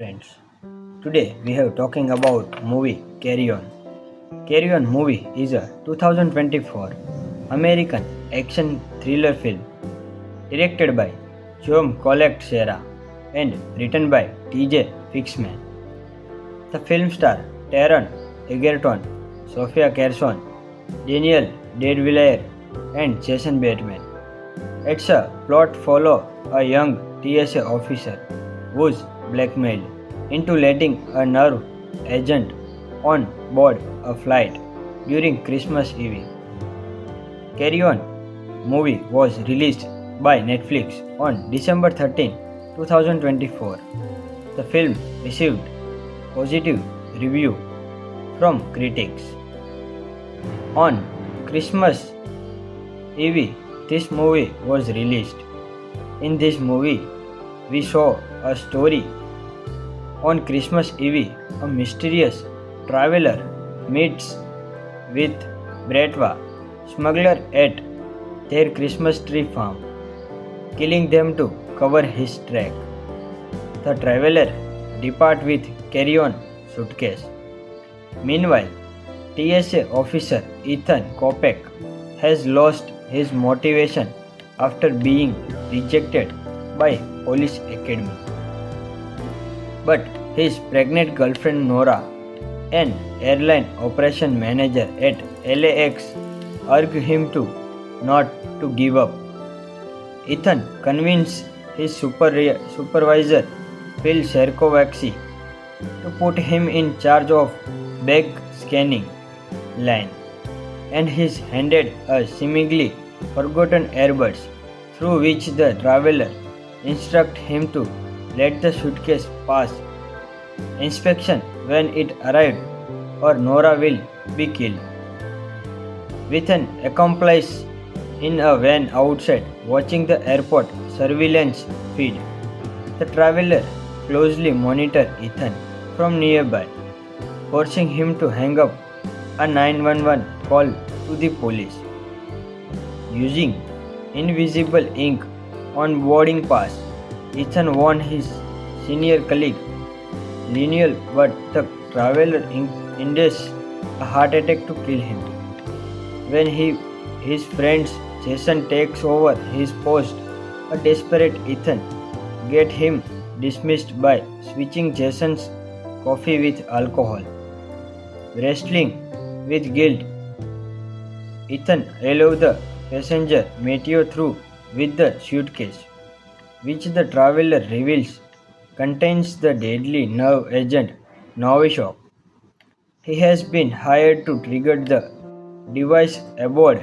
friends. Today we have talking about movie Carry On. Carry On movie is a 2024 American action thriller film directed by John Collect Serra and written by T.J. Fixman. The film stars Taron Egerton, Sofia Carson, Daniel Deadwillier, and Jason Bateman. Its a plot follow a young TSA officer who's blackmailed into letting a nerve agent on board a flight during Christmas Eve. Carry On movie was released by Netflix on December 13, 2024. The film received positive review from critics. On Christmas Eve, this movie was released. In this movie, we saw a story. On Christmas Eve, a mysterious traveler meets with Bratva, smuggler at their Christmas tree farm, killing them to cover his track. The traveler departs with carry-on suitcase. Meanwhile, TSA officer Ethan Kopek has lost his motivation after being rejected by police academy. But his pregnant girlfriend Nora, an airline operation manager at LAX, urge him to not to give up. Ethan convinces his supervisor Phil Serkovaksi to put him in charge of bag scanning line, and he's handed a seemingly forgotten Airbus through which the traveler instructs him to let the suitcase pass inspection when it arrived or Nora will be killed. With an accomplice in a van outside watching the airport surveillance feed, the traveler closely monitors Ethan from nearby, forcing him to hang up a 911 call to the police. Using invisible ink on boarding pass, Ethan warned his senior colleague Lionel, but the traveler induced a heart attack to kill him. When his friend Jason takes over his post, a desperate Ethan gets him dismissed by switching Jason's coffee with alcohol. Wrestling with guilt, Ethan allows the passenger Mateo through with the suitcase, which the traveler reveals contains the deadly nerve agent Novichok. He has been hired to trigger the device aboard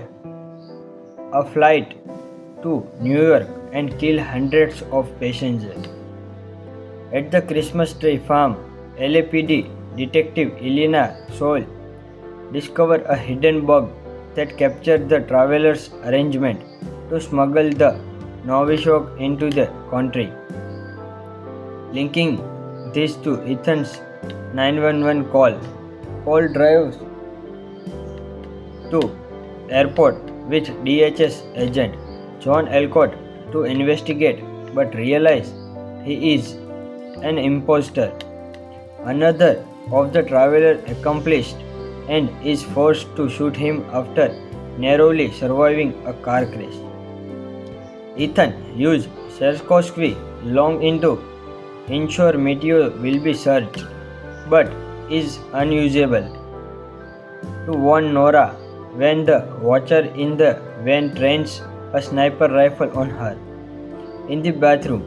a flight to New York and kill hundreds of passengers. At the Christmas tree farm, LAPD detective Elena Soul discovers a hidden bug that captured the traveler's arrangement to smuggle the Novichok into the country. Linking this to Ethan's 911 call, Paul drives to airport with DHS agent John Elcott to investigate but realizes he is an imposter. Another of the traveler accomplished and is forced to shoot him after narrowly surviving a car crash. Ethan used Serkoski long into ensure Mateo will be searched, but is unusable. To warn Nora when the watcher in the van trains a sniper rifle on her. In the bathroom,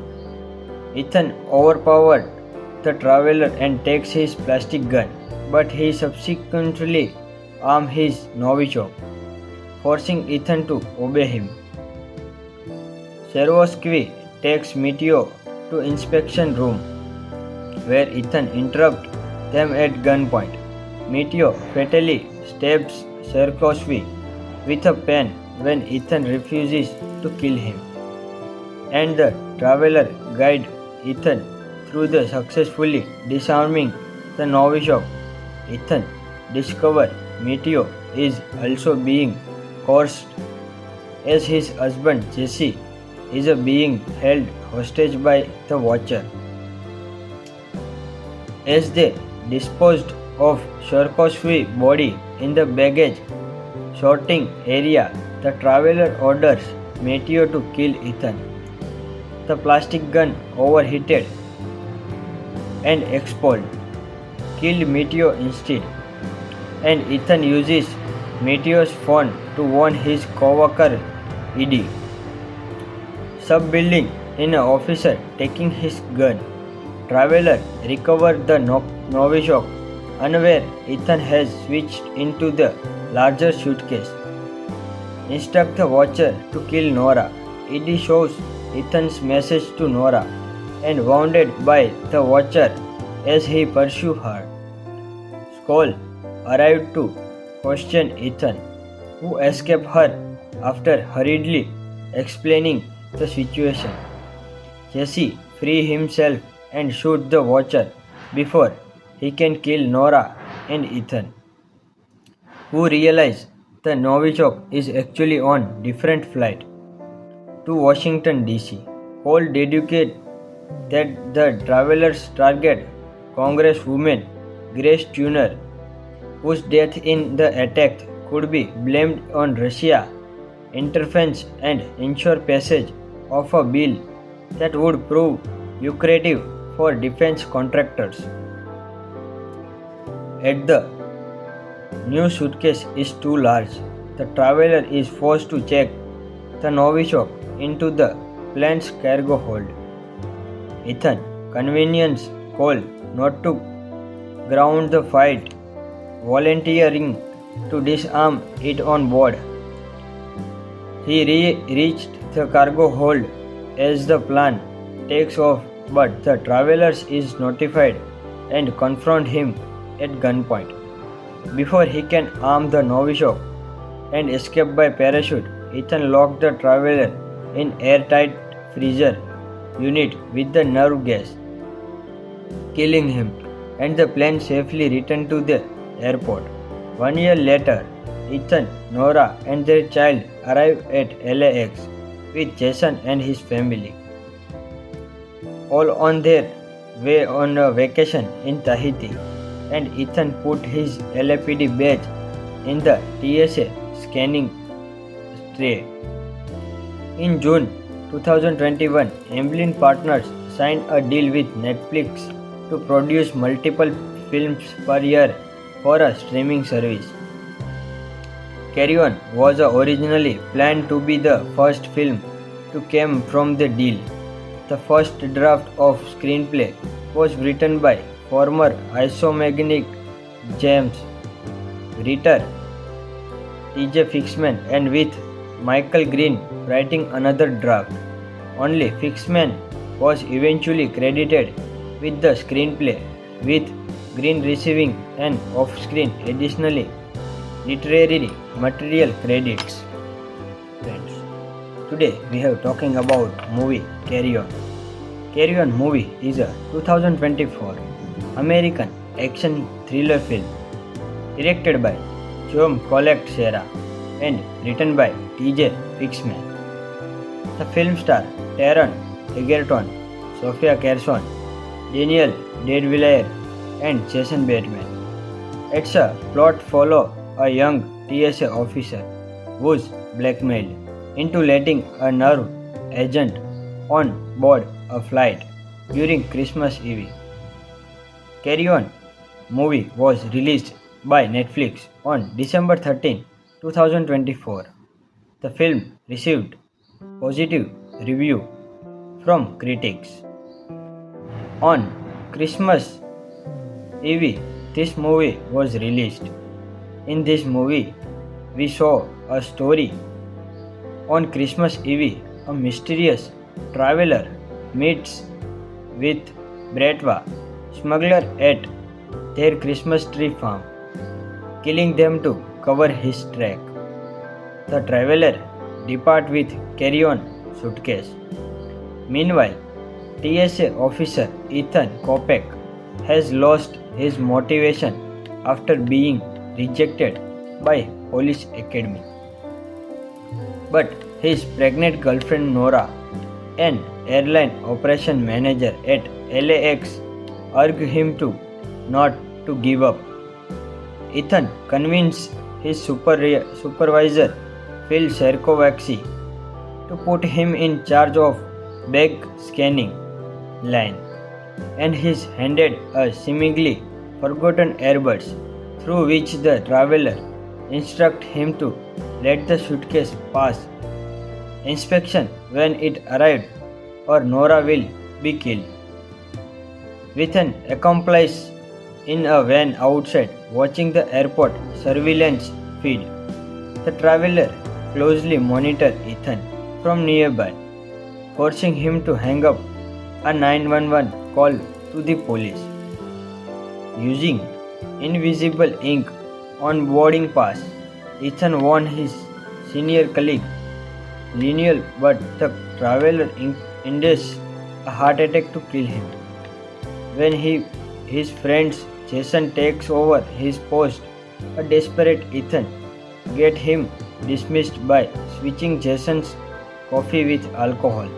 Ethan overpowered the traveler and takes his plastic gun, but he subsequently arms his Novichok, forcing Ethan to obey him. Serkoski takes Mateo to inspection room, where Ethan interrupts them at gunpoint. Mateo fatally stabs Serkoski with a pen when Ethan refuses to kill him, and the traveler guides Ethan through the successfully disarming the Novichok. Ethan discovers Mateo is also being coerced as his husband Jesse is being held hostage by the Watcher. As they disposed of Sharkovsky's body in the baggage sorting area, the traveler orders Mateo to kill Ethan. The plastic gun overheated and exploded, killed Mateo instead, and Ethan uses Mateo's phone to warn his coworker Eddie. Sub-building in an officer taking his gun. Traveler recovered the Novichok, unaware Ethan has switched into the larger suitcase. Instruct the Watcher to kill Nora. Eddie shows Ethan's message to Nora and wounded by the Watcher as he pursues her. Skoll arrived to question Ethan, who escaped her after hurriedly explaining the situation. Jesse frees himself and shoots the Watcher before he can kill Nora and Ethan, who realize the Novichok is actually on different flight to Washington DC. Cole deduced that the traveler's target, Congresswoman Grace Tuner, whose death in the attack could be blamed on Russia, interference and ensure passage of a bill that would prove lucrative for defense contractors. As the new suitcase is too large, the traveler is forced to check the Novichok into the plane's cargo hold. Ethan conveniences Cole not to ground the fight, volunteering to disarm it on board. He reached the cargo hold as the plane takes off, but the travelers is notified and confront him at gunpoint. Before he can arm the Novichok and escape by parachute, Ethan locked the traveler in airtight freezer unit with the nerve gas, killing him, and the plane safely returned to the airport. 1 year later, Ethan, Nora, and their child arrive at LAX with Jason and his family, all on their way on a vacation in Tahiti, and Ethan put his LAPD badge in the TSA scanning tray. In June 2021, Amblin Partners signed a deal with Netflix to produce multiple films per year for a streaming service. Carry On was originally planned to be the first film to come from the deal. The first draft of screenplay was written by former Isomagnic James writer T.J. Fixman, and with Michael Green writing another draft. Only Fixman was eventually credited with the screenplay, with Green receiving an off-screen additionally literary material credits. Friends, today we have talking about movie Carry On. Carry On movie is a 2024 American action thriller film directed by John Collet-Serra and written by T.J. Fixman. The film stars Taron Egerton, Sofia Carson, Daniel Day-Villiers, and Jason Bateman. Its a plot follows a young TSA officer who is blackmailed into letting a nerve agent on board a flight during Christmas Eve. Carry On movie was released by Netflix on December 13, 2024. The film received positive review from critics. On Christmas Eve, this movie was released. In this movie, we saw a story. On Christmas Eve, a mysterious traveler meets with Bratva, smuggler at their Christmas tree farm, killing them to cover his track. The traveler departs with carry-on suitcase. Meanwhile, TSA officer Ethan Kopech has lost his motivation after being rejected by police academy. But his pregnant girlfriend Nora, an airline operation manager at LAX, urge him to not to give up. Ethan convinced his supervisor, Phil Sherkovsky, to put him in charge of bag scanning line, and he's handed a seemingly forgotten earbuds through which the traveler instructs him to let the suitcase pass inspection when it arrived or Nora will be killed. With an accomplice in a van outside watching the airport surveillance feed, the traveler closely monitored Ethan from nearby, forcing him to hang up a 911 call to the police. Using invisible ink on boarding pass, Ethan warned his senior colleague Lionel, but the traveler induced a heart attack to kill him. When his friend Jason takes over his post, a desperate Ethan gets him dismissed by switching Jason's coffee with alcohol.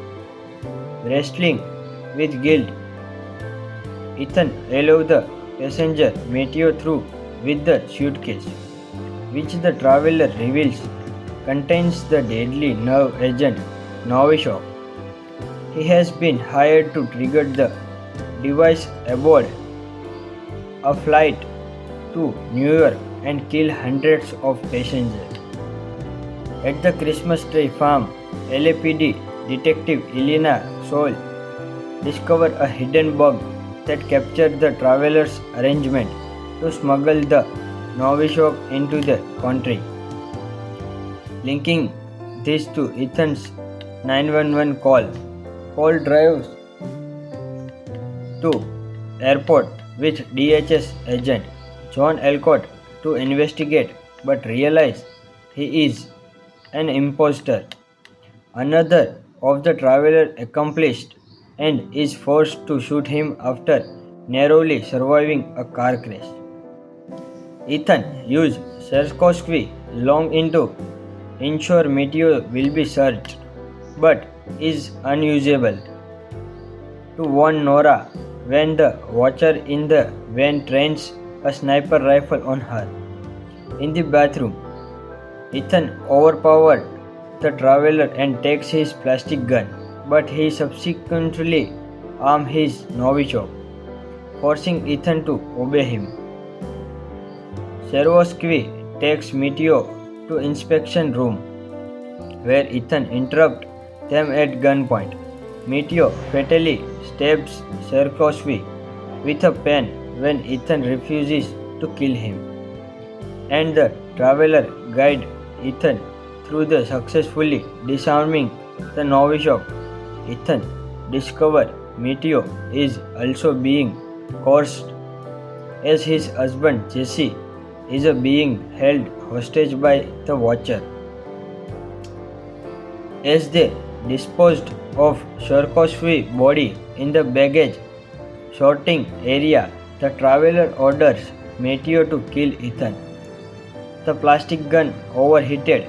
Wrestling with guilt, Ethan allows the passenger Mateo through with the suitcase, which the traveler reveals contains the deadly nerve agent Novichok. He has been hired to trigger the device aboard a flight to New York and kill hundreds of passengers. At the Christmas tree farm, LAPD detective Elena Soule discovered a hidden bug that captured the traveler's arrangement to smuggle the Novichok into the country. Linking this to Ethan's 911 call, Paul drives to airport with DHS agent John Alcott to investigate but realizes he is an imposter. Another of the traveler accomplished and is forced to shoot him after narrowly surviving a car crash. Ethan used Sherkovsky long into ensure Mateo will be searched, but is unusable. To warn Nora when the watcher in the van trains a sniper rifle on her. In the bathroom, Ethan overpowered the traveler and takes his plastic gun, but he subsequently arms his Novichok, forcing Ethan to obey him. Sherkovsky takes Mateo to inspection room, where Ethan interrupts them at gunpoint. Mateo fatally stabs Sherkovsky with a pen when Ethan refuses to kill him, and the traveler guides Ethan through the successfully disarming the Novichok. Ethan discovers Mateo is also being coerced as his husband Jesse is being held hostage by the Watcher. As they disposed of Sherkovsky's body in the baggage sorting area, the traveler orders Mateo to kill Ethan. The plastic gun overheated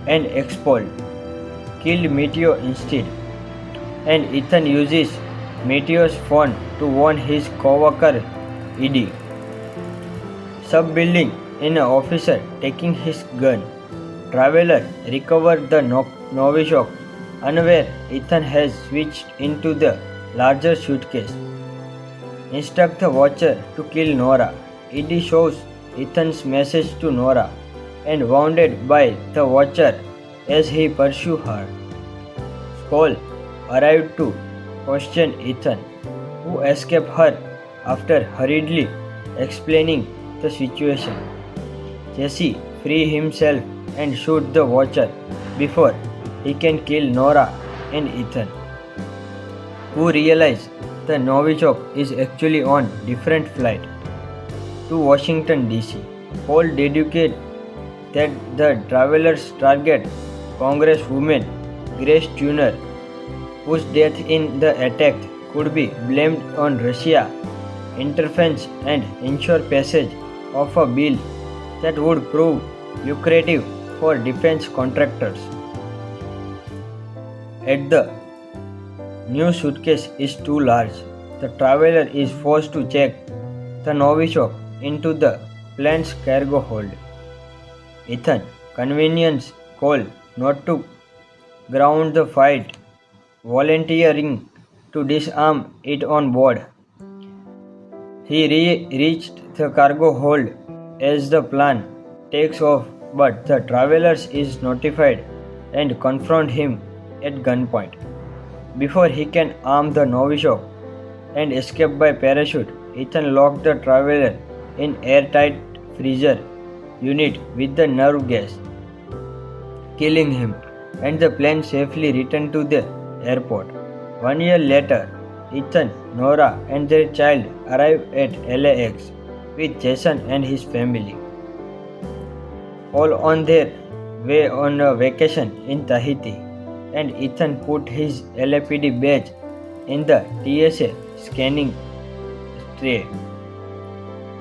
and exploded, killed Mateo instead, and Ethan uses Mateo's phone to warn his co-worker Eddie. Sub-building in an officer taking his gun. Traveler recovered the Novichok, unaware Ethan has switched into the larger suitcase. Instruct the Watcher to kill Nora. Eddie shows Ethan's message to Nora and wounded by the Watcher as he pursues her. Skoll arrived to question Ethan, who escaped her after hurriedly explaining the situation. Jesse frees himself and shoots the Watcher before he can kill Nora and Ethan, who realize the Novichok is actually on different flight to Washington DC. Paul deduced that the travelers target Congresswoman Grace Tuner, whose death in the attack could be blamed on Russia interference and ensure passage of a bill that would prove lucrative for defense contractors. At the new suitcase is too large. the traveler is forced to check the Novichok into the plane's cargo hold. Ethan convenience call not to ground the fight, volunteering to disarm it on board. He reached the cargo hold as the plane takes off, but the travelers is notified and confront him at gunpoint. Before he can arm the Novichok and escape by parachute, Ethan locked the traveler in airtight freezer unit with the nerve gas, killing him, and the plane safely returned to the airport. 1 year later, Ethan, Nora, and their child arrive at LAX with Jason and his family, all on their way on a vacation in Tahiti, and Ethan put his LAPD badge in the TSA scanning tray.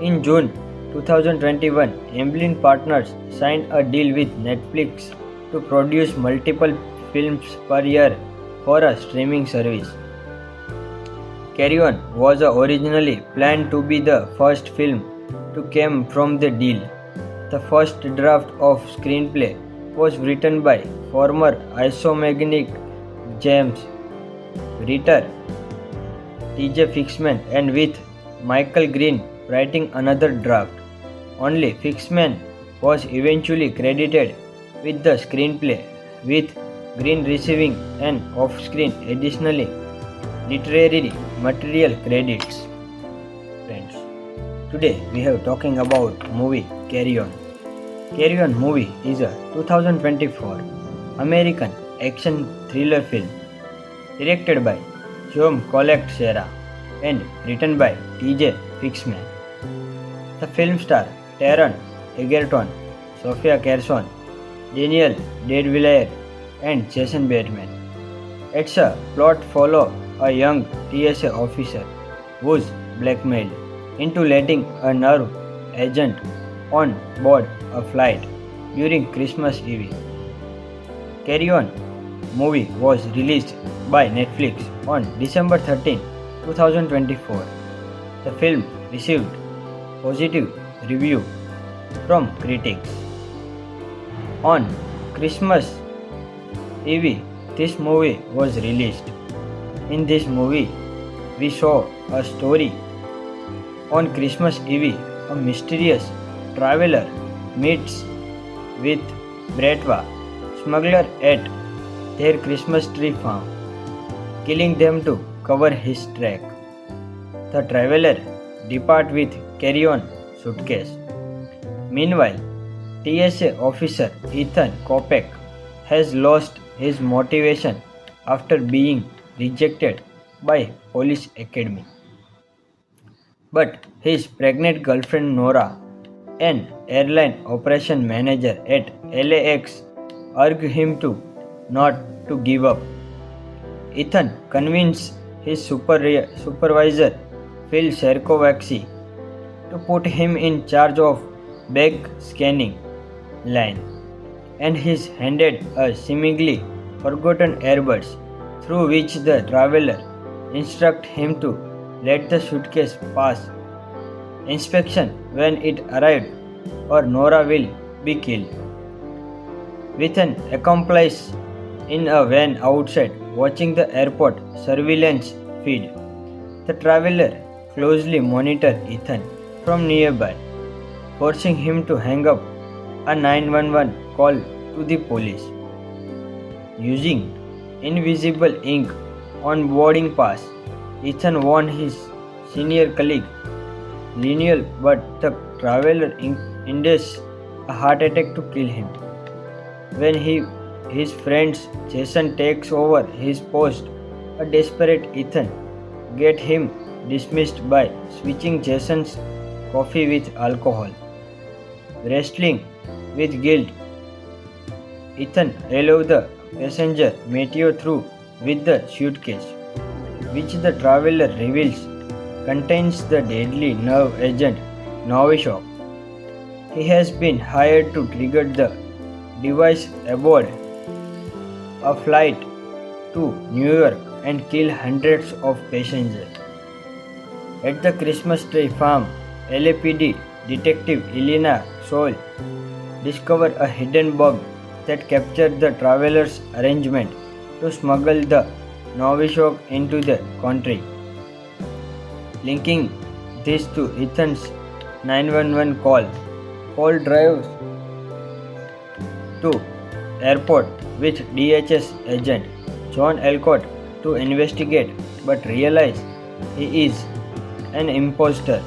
In June 2021, Amblin Partners signed a deal with Netflix to produce multiple films per year for a streaming service. Carry On was originally planned to be the first film to come from the deal. The first draft of screenplay was written by former Isomagnic James writer T.J. Fixman and with Michael Green writing another draft. Only Fixman was eventually credited with the screenplay, with Green receiving an off-screen additionally literary material credits. Friends, today we have talking about movie Carry On. Carry On movie is a 2024 American action thriller film directed by John Collect Serra and written by T.J. Fixman. The film stars Taron Egerton, Sofia Carson, Daniel Deadvilliers, and Jason Bateman. It's a plot follow a young TSA officer who's blackmailed into letting a nerve agent on board a flight during Christmas Eve. Carry On movie was released by Netflix on December 13, 2024. The film received positive review from critics. On Christmas Eve, this movie was released. In this movie, we saw a story. On Christmas Eve, a mysterious traveler meets with Bratva smuggler at their Christmas tree farm, killing them to cover his track. The traveler departs with carry-on suitcase. Meanwhile, TSA officer Ethan Kopech has lost his motivation after being rejected by police academy. But his pregnant girlfriend Nora, an airline operation manager at LAX, urge him to not to give up. Ethan convinced his supervisor Phil Serkovaxi to put him in charge of bag scanning line, and he's handed a seemingly forgotten earbuds through which the traveler instructs him to let the suitcase pass inspection when it arrived or Nora will be killed. With an accomplice in a van outside watching the airport surveillance feed, the traveler closely monitors Ethan from nearby, forcing him to hang up a 911 call to the police. Using invisible ink on boarding pass, Ethan warned his senior colleague Lionel, but the traveler induced a heart attack to kill him. When his friend Jason takes over his post, a desperate Ethan gets him dismissed by switching Jason's coffee with alcohol. Wrestling with guilt, Ethan allows the passenger Mateo through with the suitcase, which the traveler reveals contains the deadly nerve agent Novichok. He has been hired to trigger the device aboard a flight to New York and kill hundreds of passengers. At the Christmas tree farm, LAPD detective Elena Soul discovered a hidden bug that captured the travelers' arrangement to smuggle the Novichok into the country, linking this to Ethan's 911 call. Paul drives to airport with DHS agent John Alcott to investigate but realizes he is an imposter.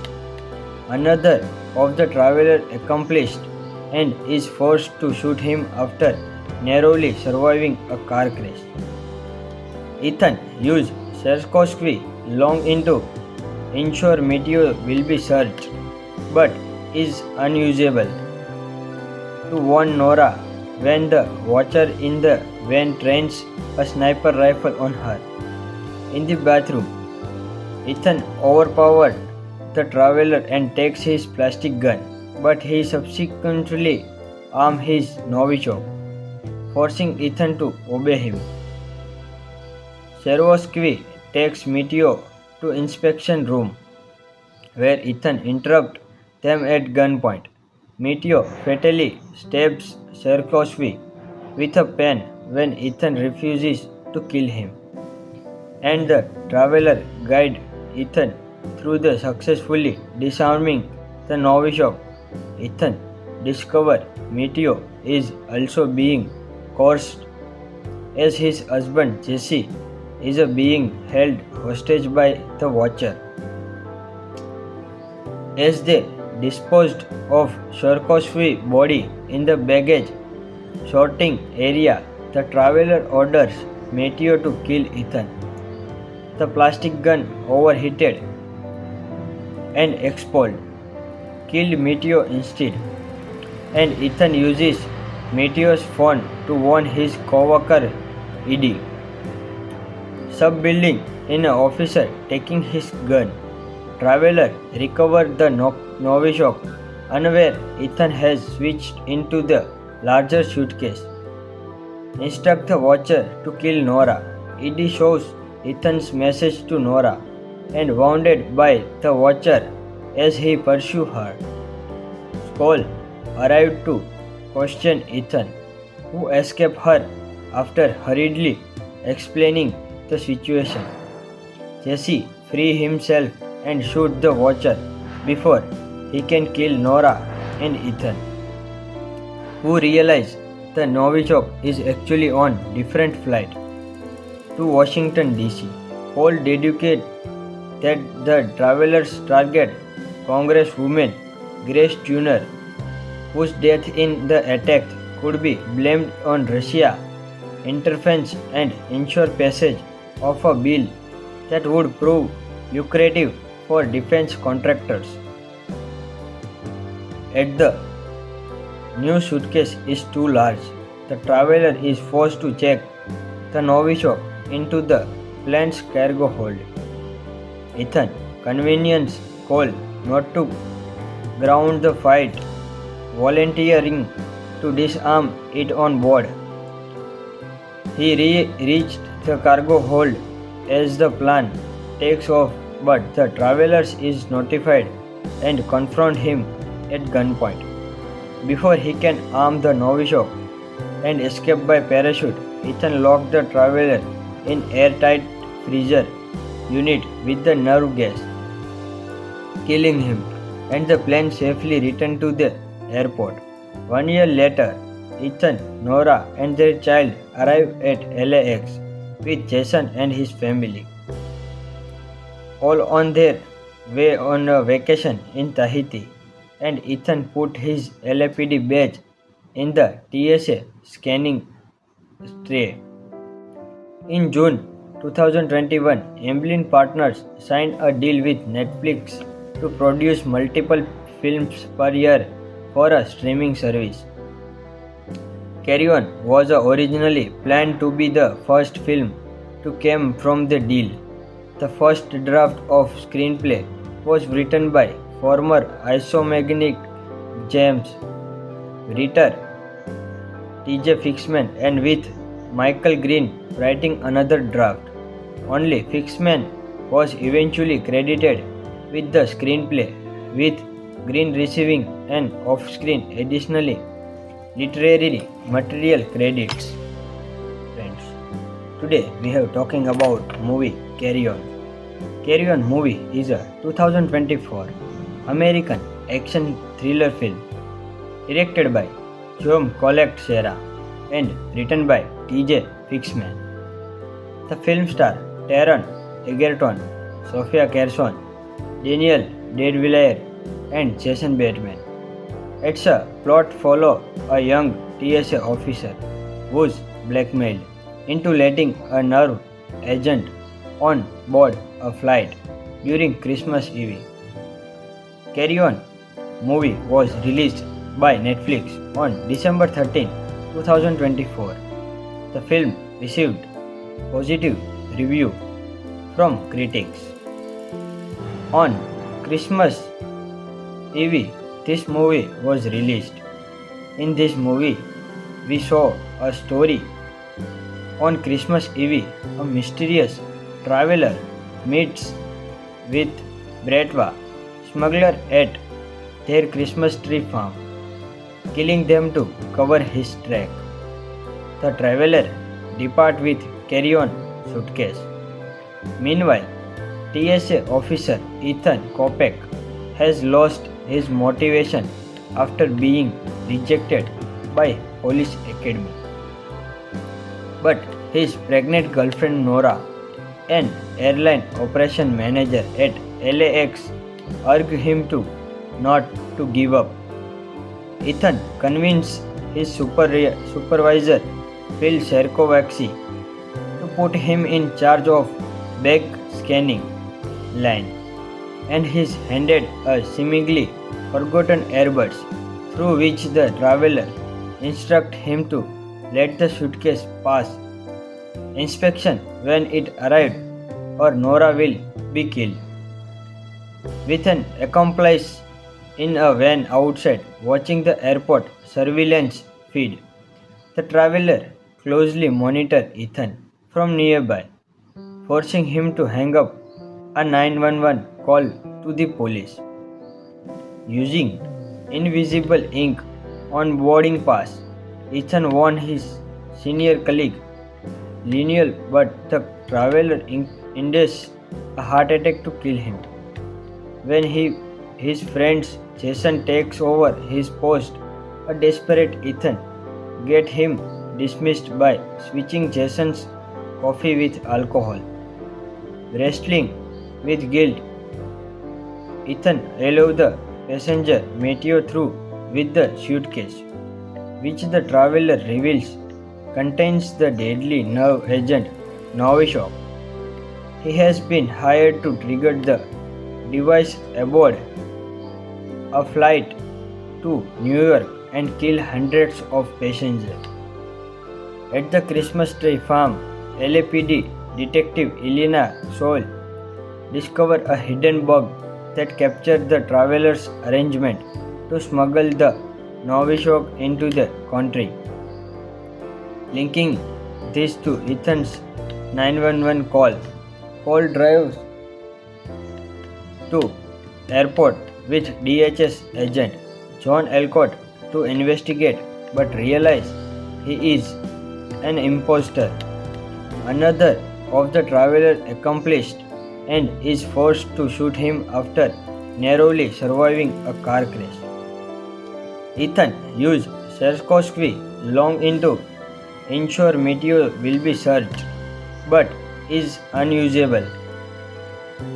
Another of the travelers accomplished and is forced to shoot him after narrowly surviving a car crash. Ethan used Sierkowski long into ensure Meteor will be searched, but is unusable. To warn Nora when the watcher in the van trains a sniper rifle on her. In the bathroom, Ethan overpowered the traveler and takes his plastic gun, but he subsequently arms his Novichok, forcing Ethan to obey him. Sierkowski takes Meteor to inspection room, where Ethan interrupts them at gunpoint. Meteor fatally stabs Sierkowski with a pen when Ethan refuses to kill him, and the traveler guides Ethan through the successfully disarming the Novichok. Ethan discovers Meteor is also being coerced as his husband Jesse is being held hostage by the Watcher. As they disposed of Sierkowski's body in the baggage sorting area, the traveler orders Meteor to kill Ethan. The plastic gun overheated and exploded, killed Meteor instead, and Ethan uses Meteor's phone to warn his co-worker Eddie. Sub-building in an officer taking his gun. Traveler recovers the Novichok, unaware Ethan has switched into the larger suitcase. Instruct the Watcher to kill Nora. Eddie shows Ethan's message to Nora and wounded by the Watcher as he pursues her. Skoll arrived to question Ethan, who escaped her after hurriedly explaining the situation. Jesse frees himself and shoots the Watcher before he can kill Nora and Ethan, who realize the Novichok is actually on different flight to Washington DC. Paul deduced that the travelers target Congresswoman Grace Tuner, whose death in the attack could be blamed on Russia interference and ensure passage of a bill that would prove lucrative for defense contractors. As the new suitcase is too large, the traveler is forced to check the Novichok into the plane's cargo hold. Ethan convenience Cole not to ground the fight, volunteering to disarm it on board. He reached the cargo hold as the plane takes off, but the travelers is notified and confront him at gunpoint. Before he can arm the Novichok and escape by parachute, Ethan locked the traveler in airtight freezer unit with the nerve gas, killing him, and the plane safely returned to the airport. 1 year later, Ethan, Nora, and their child arrive at LAX with Jason and his family, all on their way on a vacation in Tahiti, and Ethan put his LAPD badge in the TSA scanning tray. In June 2021, Amblin Partners signed a deal with Netflix to produce multiple films per year for a streaming service. Carry On was originally planned to be the first film to come from the deal. The first draft of screenplay was written by former Isomagnic James writer T.J. Fixman, and with Michael Green writing another draft. Only Fixman was eventually credited with the screenplay, with Green receiving an off-screen additionally literary material credits. Friends, today we have talking about movie Carry On. Carry On movie is a 2024 American action thriller film directed by Joe Collet-Serra and written by T.J. Fixman. The film stars Taron Egerton, Sofia Carson, Daniel Deadwillier, and Jason Bateman. Its a plot follows a young TSA officer who is blackmailed into letting a nerve agent on board a flight during Christmas Eve. Carry On movie was released by Netflix on December 13, 2024. The film received positive review from critics. On Christmas Eve, this movie was released. In this movie, we saw a story. On Christmas Eve, a mysterious traveler meets with Bratva smuggler at their Christmas tree farm, killing them to cover his track. The traveler departs with carry-on suitcase. Meanwhile, TSA officer Ethan Kopech has lost his motivation after being rejected by police academy. But his pregnant girlfriend Nora, an airline operation manager at LAX, urge him to not to give up. Ethan convinces his supervisor Phil Sierkowski to put him in charge of bag scanning line, and he's handed a seemingly forgotten earbuds through which the traveler instructs him to let the suitcase pass inspection when it arrived or Nora will be killed. With an accomplice in a van outside watching the airport surveillance feed, the traveler closely monitors Ethan from nearby, forcing him to hang up a 911 call to the police. Using invisible ink on boarding pass, Ethan warned his senior colleague Lionel, but the traveler induced a heart attack to kill him. When his friend Jason takes over his post, a desperate Ethan gets him dismissed by switching Jason's coffee with alcohol. Wrestling with guilt, Ethan allows the passenger Matthew through with the suitcase, which the traveler reveals contains the deadly nerve agent Novichok. He has been hired to trigger the device aboard a flight to New York and kill hundreds of passengers. At the Christmas tree farm, LAPD detective Elena Soule discovers a hidden bug that captures the traveler's arrangement to smuggle the Novichok into the country. Linking this to Ethan's 911 call, Paul drives to airport with DHS agent John Elcott to investigate but realizes he is an imposter. Another of the traveler accomplished and is forced to shoot him after narrowly surviving a car crash. Ethan used Sierkowski long into ensure Matthew will be searched, but is unusable.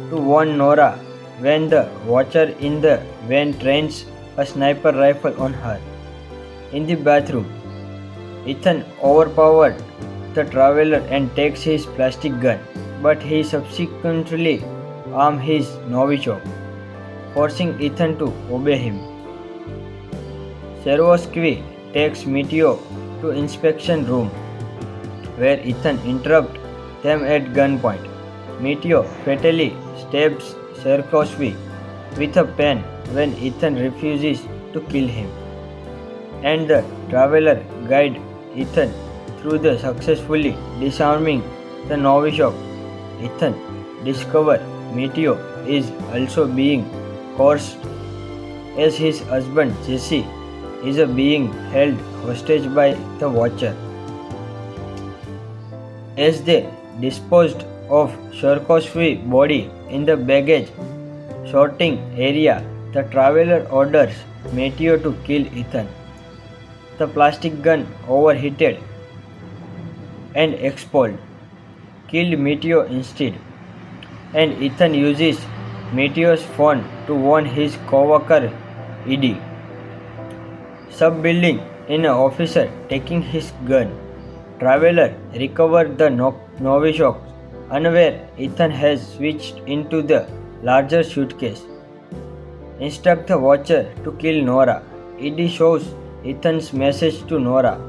To warn Nora when the watcher in the van trains a sniper rifle on her. In the bathroom, Ethan overpowered the traveler and takes his plastic gun, but he subsequently arms his Novichok, forcing Ethan to obey him. Sierkowski takes Matthew to inspection room, where Ethan interrupts them at gunpoint. Matthew fatally stabs Sierkowski with a pen when Ethan refuses to kill him, and the traveler guides Ethan through the successfully disarming the Novichok. Ethan discovers Matthew is also being coerced as his husband Jesse is being held hostage by the Watcher. As they disposed of Sharkovsky's body in the baggage sorting area, the Traveler orders Mateo to kill Ethan. The plastic gun overheated and exploded, killed Mateo instead, and Ethan uses Mateo's phone to warn his co-worker Eddie. Sub-building in an officer taking his gun. Traveler recovered the Novichok, unaware Ethan has switched into the larger suitcase. Instruct the Watcher to kill Nora. Eddie shows Ethan's message to Nora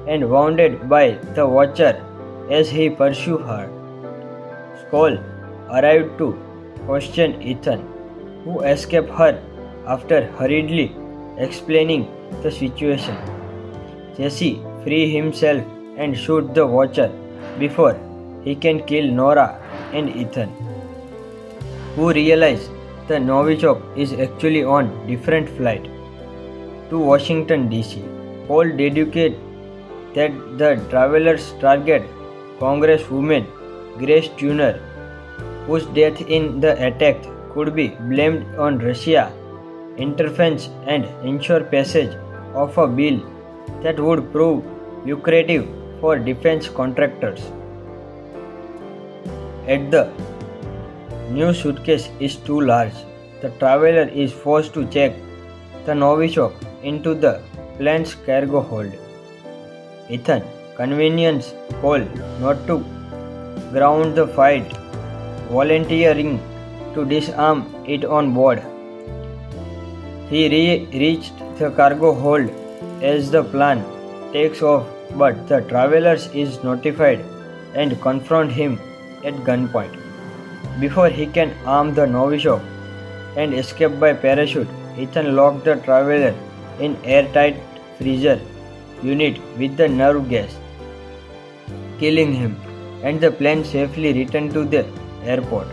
and wounded by the Watcher as he pursues her. Skoll arrived to question Ethan, who escaped her after hurriedly explaining the situation. Jesse frees himself and shoots the Watcher before he can kill Nora and Ethan, who realize the Novichok is actually on different flight to Washington DC. Paul deduces that the Traveler's target, Congresswoman Grace Tuner, whose death in the attack could be blamed on Russia, interference and ensure passage of a bill that would prove lucrative for defense contractors. As the new suitcase is too large, the Traveler is forced to check the Novichok into the plane's cargo hold. Ethan convinces Cole not to ground the fight, volunteering to disarm it on board. He reached the cargo hold as the plane takes off, but the Traveler is notified and confront him at gunpoint. Before he can arm the Novichok and escape by parachute, Ethan locks the Traveler in airtight freezer unit with the nerve gas, killing him, and the plane safely returned to the airport.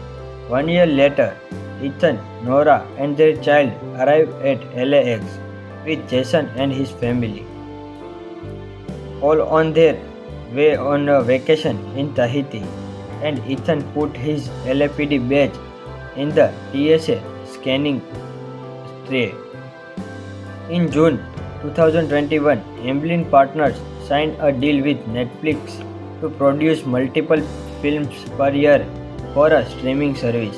1 year later, Ethan, Nora, and their child arrive at LAX with Jason and his family, all on their way on a vacation in Tahiti, and Ethan put his LAPD badge in the TSA scanning tray. In June 2021, Amblin Partners signed a deal with Netflix to produce multiple films per year for a streaming service.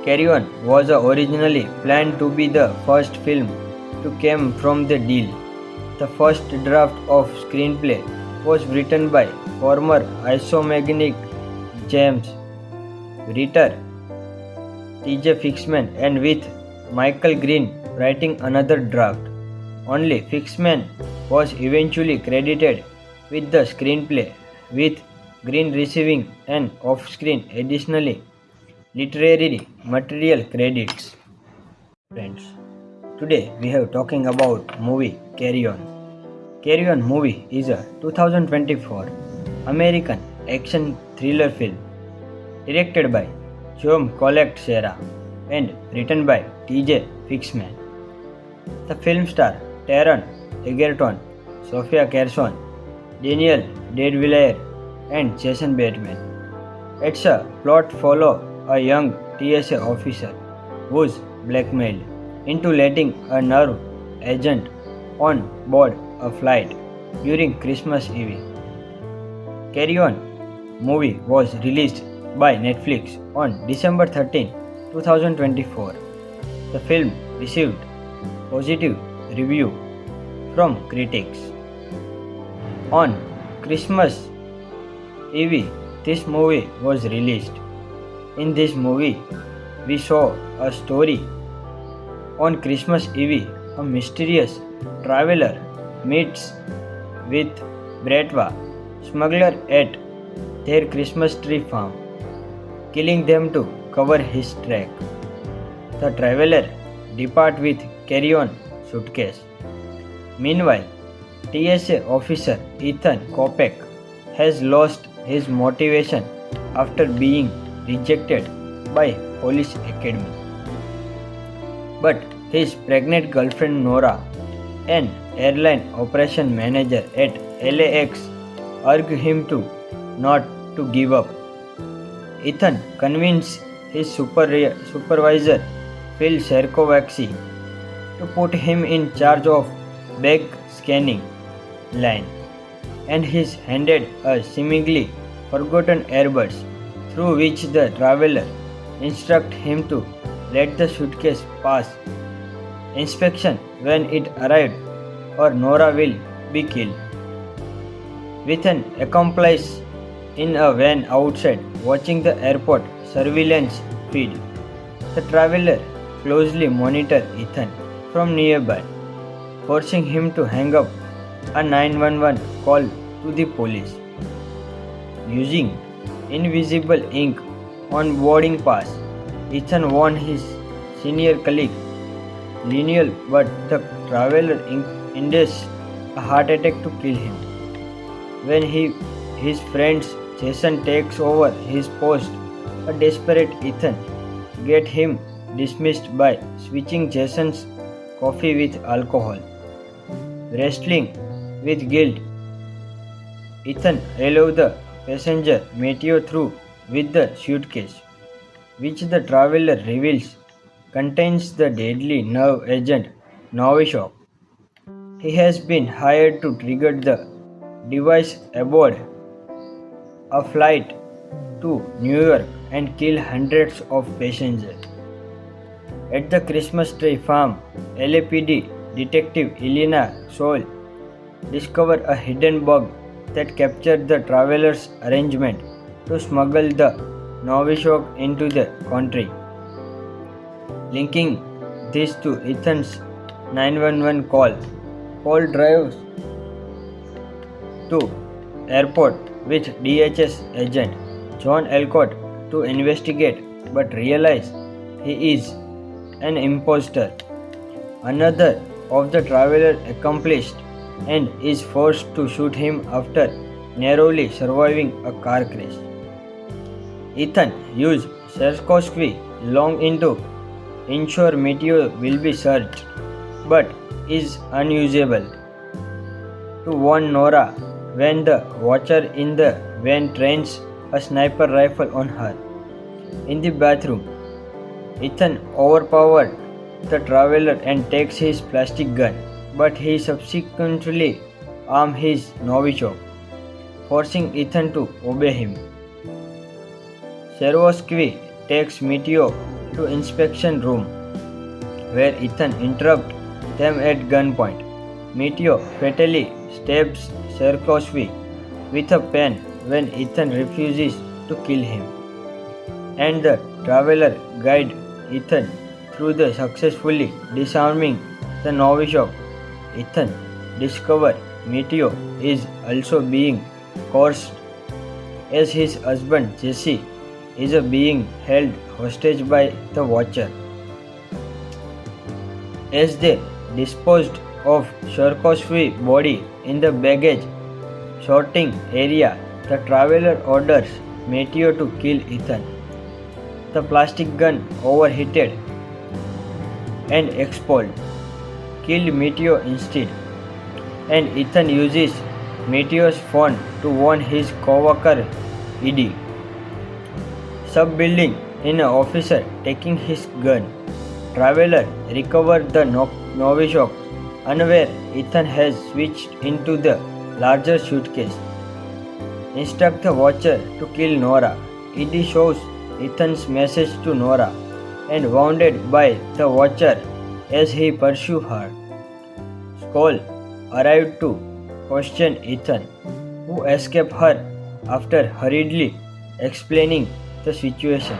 Carry On was originally planned to be the first film to come from the deal. The first draft of screenplay was written by former Isomagnic James writer T.J. Fixman, and with Michael Green writing another draft. Only Fixman was eventually credited with the screenplay, with Green receiving an off-screen additionally literary material credits. Friends, today we have talking about movie Carry On. Carry On movie is a 2024 American action thriller film directed by John Collet-Serra and written by T.J. Fixman. The film stars Taron Egerton, Sofia Carson, Daniel Day-Villiers, and Jason Bateman. Its a plot follows a young TSA officer who's blackmailed into letting a nerve agent on board a flight during Christmas Eve. Carry On movie was released by Netflix on December 13, 2024. The film received positive review from critics. On Christmas Eve, this movie was released. In this movie, we saw a story. On Christmas Eve, a mysterious traveler meets with Bratva, smuggler at their Christmas tree farm, killing them to cover his track. The traveler departs with carry-on suitcase. Meanwhile, TSA officer Ethan Kopech has lost his motivation after being rejected by police academy. But his pregnant girlfriend Nora, an airline operation manager at LAX, urged him to not to give up. Ethan convinced his supervisor Phil Sherkovsky to put him in charge of bag scanning line, and he's handed a seemingly forgotten Airbus through which the traveler instructed him to let the suitcase pass inspection when it arrived or Nora will be killed. With an accomplice in a van outside watching the airport surveillance feed, the traveler closely monitored Ethan from nearby, forcing him to hang up a 911 call to the police. Using invisible ink on boarding pass, Ethan warned his senior colleague Lionel, but the traveler induced a heart attack to kill him. When his friend Jason takes over his post, a desperate Ethan gets him dismissed by switching Jason's coffee with alcohol. Wrestling with guilt, Ethan allows the passenger Mateo through with the suitcase, which the traveler reveals contains the deadly nerve agent Novichok. He has been hired to trigger the device aboard a flight to New York and kill hundreds of passengers. At the Christmas tree farm, LAPD detective Elena Soule discovered a hidden bug that captured the traveler's arrangement to smuggle the Novichok into the country. Linking this to Ethan's 911 call, Paul drives to airport with DHS agent John Alcott to investigate but realizes he is an imposter. Another of the traveler accomplished and is forced to shoot him after narrowly surviving a car crash. Ethan used Sherkovsky long into ensure Mateo will be searched, but is unusable. To warn Nora when the watcher in the van trains a sniper rifle on her. In the bathroom, Ethan overpowered the traveler and takes his plastic gun, but he subsequently arms his Novichok, forcing Ethan to obey him. Sherkovsky takes Mateo to inspection room, where Ethan interrupts them at gunpoint. Mateo fatally stabs Sherkovsky with a pen when Ethan refuses to kill him, and the traveler guides Ethan through the successfully disarming the Novichok. Ethan discovers Mateo is also being coerced as his husband Jesse is being held hostage by the Watcher. As they disposed of Sherkovsky's body in the baggage sorting area, the traveler orders Mateo to kill Ethan. The plastic gun overheated and exploded, killed Mateo instead, and Ethan uses Mateo's phone to warn his co-worker Eddie. Sub-building in an officer taking his gun. Traveler recovered the Novichok, unaware Ethan has switched into the larger suitcase. Instruct the Watcher to kill Nora. Eddie shows Ethan's message to Nora and wounded by the Watcher as he pursues her. Skoll arrived to question Ethan, who escaped her after hurriedly explaining the situation.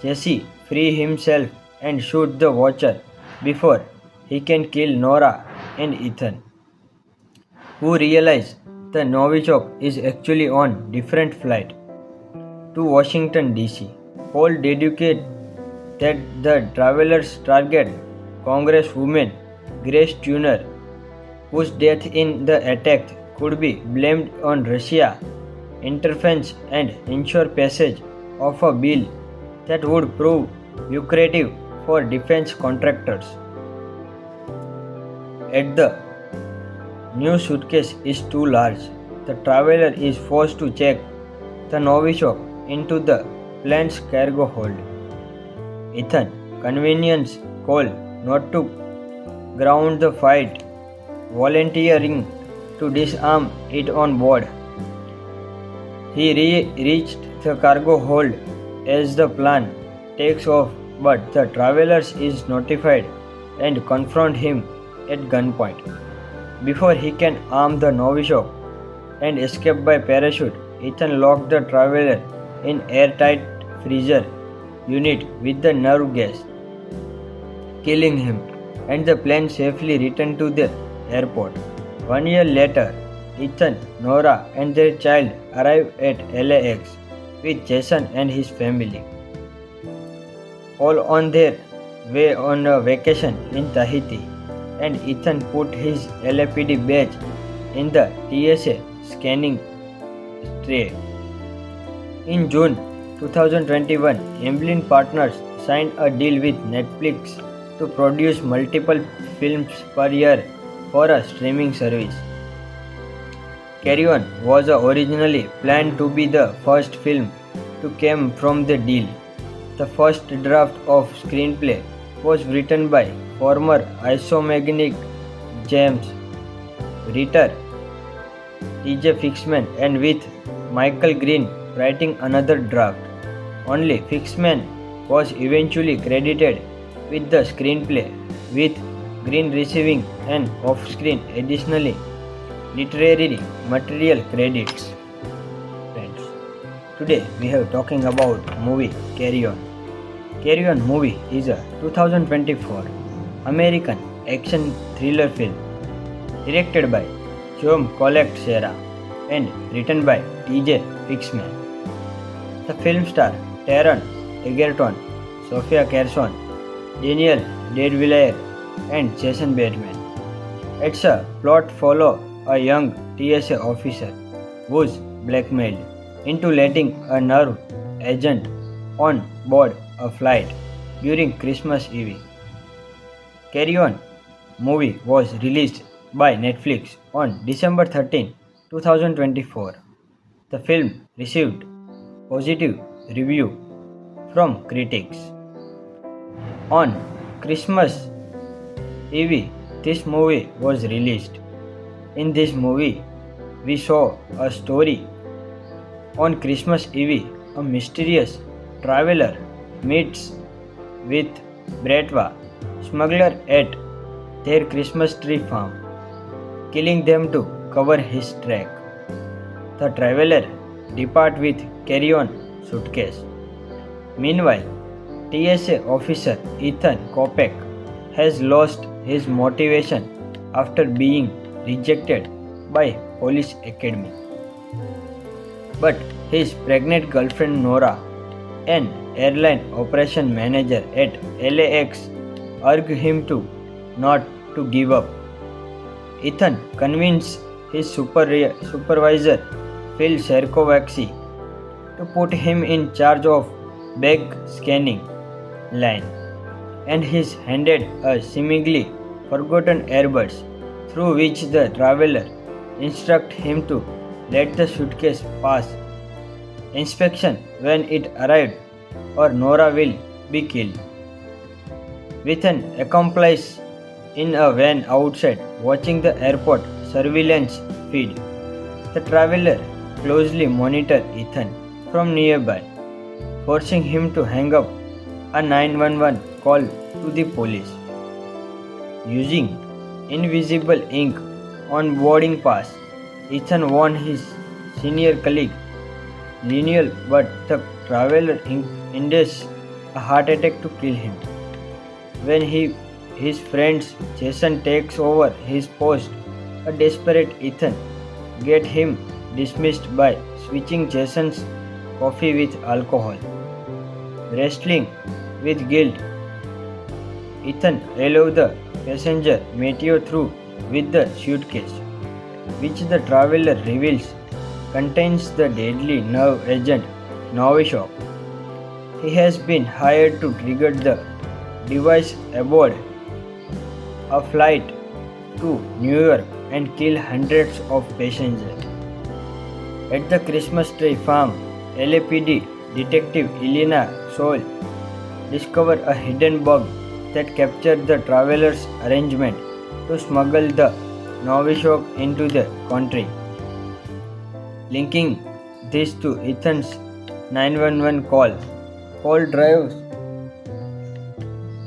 Jesse frees himself and shoots the Watcher before he can kill Nora and Ethan, who realize the Novichok is actually on different flight to Washington DC. Paul deduced that the travelers target Congresswoman Grace Tuner, whose death in the attack could be blamed on Russia interference and ensure passage of a bill that would prove lucrative for defense contractors. At the new suitcase is too large. The traveler is forced to check the Novichok into the plane's cargo hold. Ethan convenience call not to ground the fight, volunteering to disarm it on board. He reached the cargo hold as the plane takes off, but the travelers is notified and confront him at gunpoint. Before he can arm the Novichok and escape by parachute, Ethan locked the traveler in airtight freezer unit with the nerve gas, killing him, and the plane safely returned to the airport. 1 year later, Ethan, Nora, and their child arrive at LAX with Jason and his family, all on their way on a vacation in Tahiti, and Ethan put his LAPD badge in the TSA scanning tray. In June 2021, Amblin Partners signed a deal with Netflix to produce multiple films per year for a streaming service. Carry On was originally planned to be the first film to come from the deal. The first draft of screenplay was written by former Isomagnic James writer T.J. Fixman, and with Michael Green writing another draft. Only Fixman was eventually credited with the screenplay, with Green receiving an off-screen additionally literary material credits. Friends, today we have talking about movie Carry On. Carry On movie is a 2024 American action thriller film directed by John Collect-Serra and written by T.J. Fixman. The film stars Taron Egerton, Sofia Carson, Daniel Deadwillier, and Jason Bateman. Its a plot follows a young TSA officer who's blackmailed into letting a nerve agent on board a flight during Christmas Eve. Carry On movie was released by Netflix on December 13, 2024. The film received positive review from critics. On Christmas Eve, this movie was released. In this movie, we saw a story. On Christmas Eve, a mysterious traveler meets with Bratva smuggler at their Christmas tree farm, killing them to cover his track. The traveler departs with carry-on suitcase. Meanwhile, TSA officer Ethan Kopech has lost his motivation after being rejected by police academy. But his pregnant girlfriend Nora, an airline operation manager at LAX, urge him to not to give up. Ethan convinced his supervisor Phil Serkovaksi to put him in charge of bag scanning line, and he's handed a seemingly forgotten Airbus through which the traveler instructs him to let the suitcase pass inspection when it arrived, or Nora will be killed. With an accomplice in a van outside watching the airport surveillance feed, the traveler closely monitors Ethan from nearby, forcing him to hang up a 911 call to the police. Using invisible ink on boarding pass, Ethan warned his senior colleague Lionel, but the traveler induced a heart attack to kill him. When his friend Jason takes over his post, a desperate Ethan gets him dismissed by switching Jason's coffee with alcohol. Wrestling with guilt, Ethan allows the passenger Mateo through with the suitcase, which the traveler reveals contains the deadly nerve agent Novichok. He has been hired to trigger the device aboard a flight to New York and kill hundreds of passengers. At the Christmas tree farm, LAPD detective Elena Soule discovered a hidden bug that captured the travelers' arrangement to smuggle the Novichok into the country. Linking this to Ethan's 911 call, Paul drives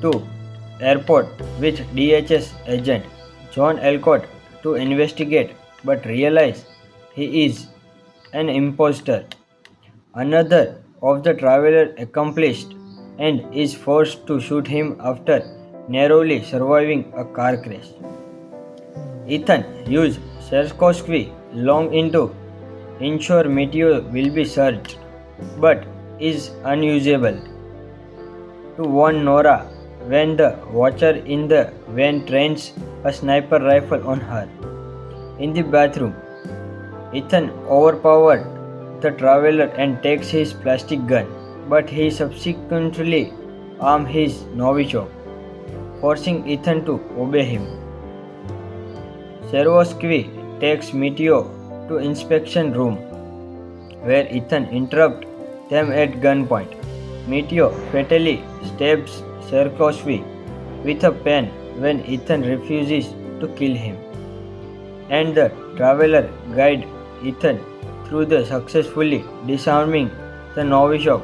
to airport with DHS agent John Alcott to investigate but realizes he is an imposter. Another of the travelers accomplished and is forced to shoot him after narrowly surviving a car crash. Ethan used Sierkowski long into ensure Meteor will be searched, but is unusable. To warn Nora when the watcher in the van trains a sniper rifle on her. In the bathroom, Ethan overpowered the traveler and takes his plastic gun, but he subsequently arms his Novichok, forcing Ethan to obey him. Sierkowski takes Meteor to inspection room, where Ethan interrupts them at gunpoint. Meteor fatally stabs Sierkowski with a pen when Ethan refuses to kill him, and the traveler guides Ethan through the successfully disarming the Novichok.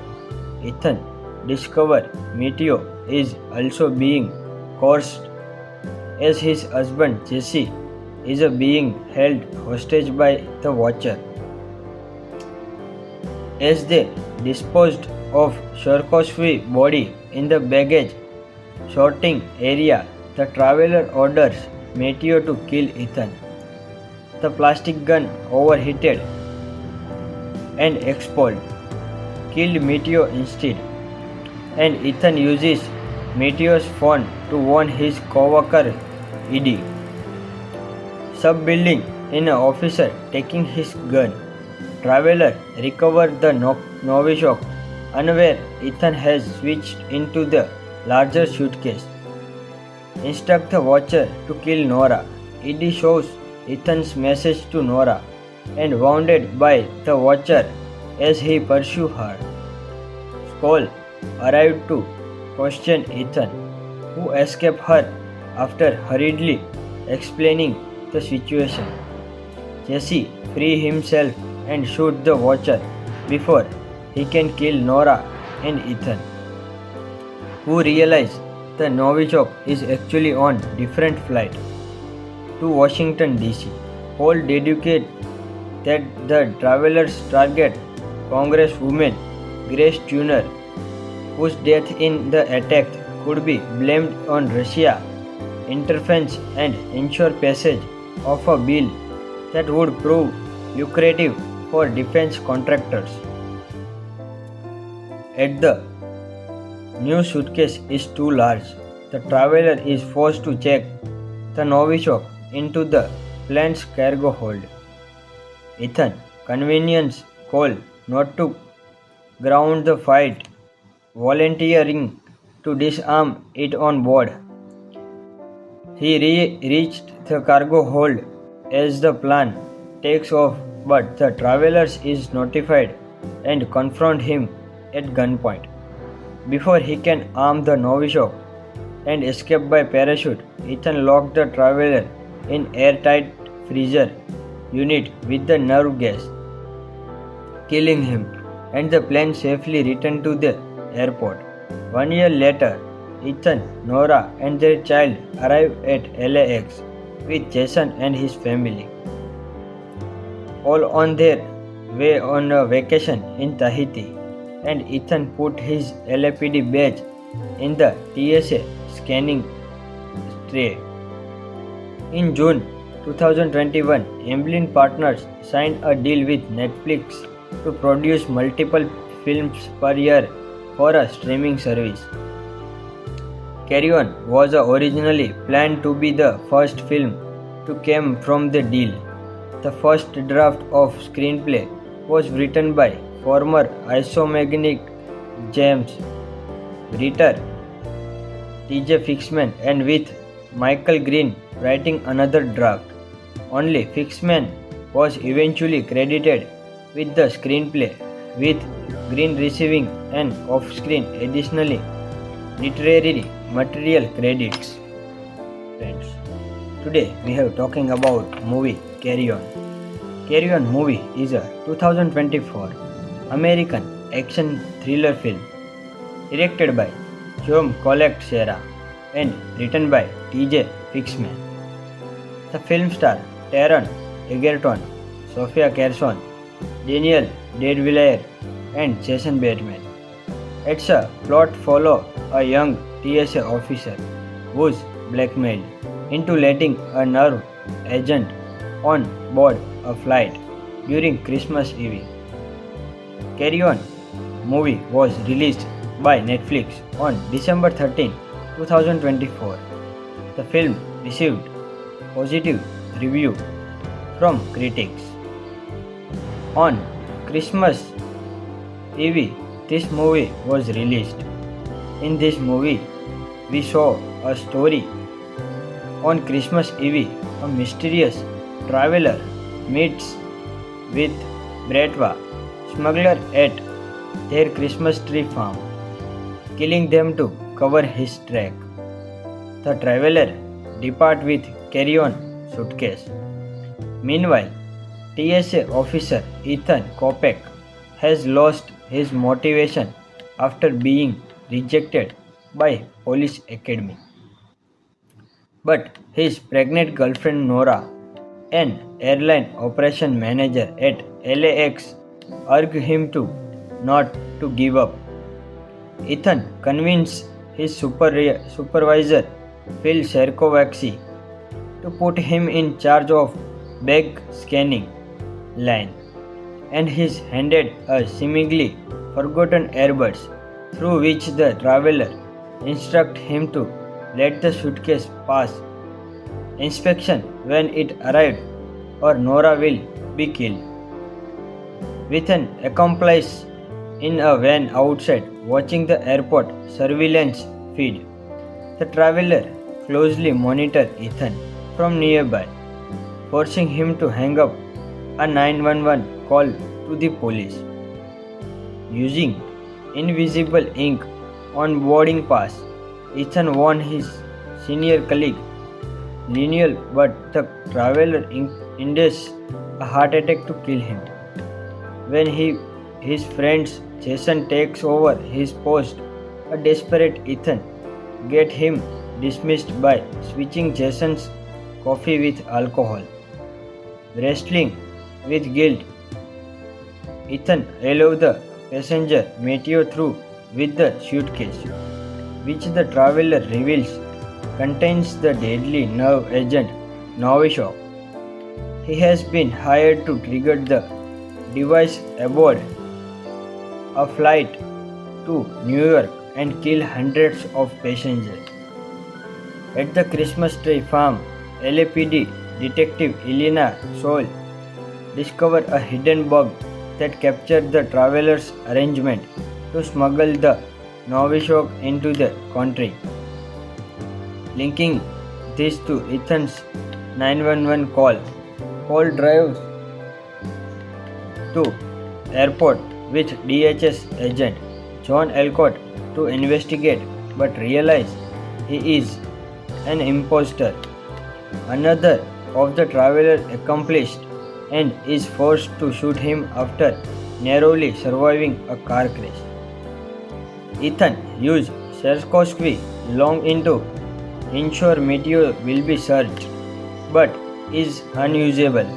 Ethan discovers Meteor is also being coerced as his husband Jesse is being held hostage by the Watcher. As they disposed of Sierkowski's body in the baggage sorting area, the traveler orders Meteor to kill Ethan. The plastic gun overheated and exploded, killed Meteor instead, and Ethan uses Meteor's phone to warn his co-worker Eddie. Sub-building in an officer taking his gun. Traveler recovered the Novichok, unaware Ethan has switched into the larger suitcase. Instruct the Watcher to kill Nora. Eddie shows Ethan's message to Nora and wounded by the Watcher as he pursues her. Skoll arrived to question Ethan, who escaped her after hurriedly explaining the situation. Jesse frees himself and shoots the Watcher before he can kill Nora and Ethan, who realize the Novichok is actually on different flight to Washington DC. Paul deduced that the travelers target Congresswoman Grace Tuner, whose death in the attack could be blamed on Russia interference and ensure passage of a bill that would prove lucrative for defense contractors. As the new suitcase is too large, the traveler is forced to check the Novichok into the plane's cargo hold. Ethan convenience Cole not to ground the fight, volunteering to disarm it on board. He reached the cargo hold as the plane takes off, but the travelers is notified and confront him at gunpoint. Before he can arm the Novichok and escape by parachute, Ethan locked the traveler in airtight freezer unit with the nerve gas, killing him, and the plane safely returned to the airport. 1 year later, Ethan, Nora, and their child arrive at LAX with Jason and his family, all on their way on a vacation in Tahiti, and Ethan put his LAPD badge in the TSA scanning tray. In June 2021, Amblin Partners signed a deal with Netflix to produce multiple films per year for a streaming service. Carry On was originally planned to be the first film to come from the deal. The first draft of screenplay was written by former Isomagnetic James Ritter, TJ Fixman, and with Michael Green writing another draft. Only Fixman was eventually credited with the screenplay, with Green receiving an off-screen additionally literary material credits. Friends, today we have talking about movie Carry On. Carry On movie is a 2024 American action thriller film directed by John Collect Serra and written by TJ Fixman. The film stars Taron Egerton, Sofia Carson, Daniel Deadwillier, and Jason Bateman. Its a plot follows a young TSA officer who is blackmailed into letting a nerve agent on board a flight during Christmas Eve. Carry On movie was released by Netflix on December 13, 2024. The film received positive review from critics. On Christmas Eve, this movie was released. In this movie, we saw a story. On Christmas Eve, a mysterious traveler meets with Bratva smuggler at their Christmas tree farm, killing them to cover his track. The traveler departs with carry-on suitcase. Meanwhile, TSA officer Ethan Kopek has lost his motivation after being rejected by police academy. But his pregnant girlfriend Nora, an airline operation manager at LAX, urge him to not to give up. Ethan convinced his supervisor Phil Sherkovacsy to put him in charge of bag scanning line, and he's handed a seemingly forgotten earbuds through which the traveler instructs him to let the suitcase pass inspection when it arrived or Nora will be killed. With an accomplice in a van outside watching the airport surveillance feed, the traveler closely monitors Ethan from nearby, forcing him to hang up a 911 call to the police. Using invisible ink on boarding pass, Ethan warned his senior colleague Lionel, but the traveler induced a heart attack to kill him. When his friend Jason takes over his post, a desperate Ethan gets him dismissed by switching Jason's coffee with alcohol. Wrestling with guilt, Ethan allows the passenger Matthew through with the suitcase, which the traveler reveals contains the deadly nerve agent Novichok. He has been hired to trigger the device aboard a flight to New York and kill hundreds of passengers. At the Christmas tree farm, LAPD detective Elena Soule discovered a hidden bug that captured the traveler's arrangement to smuggle the Novichok into the country, linking this to Ethan's 911 call. Paul drives to airport with DHS agent John Elcott to investigate but realizes he is an imposter. Another of the traveler accomplished and is forced to shoot him after narrowly surviving a car crash. Ethan used Sherkovacsy long into ensure Matthew will be searched, but is unusable.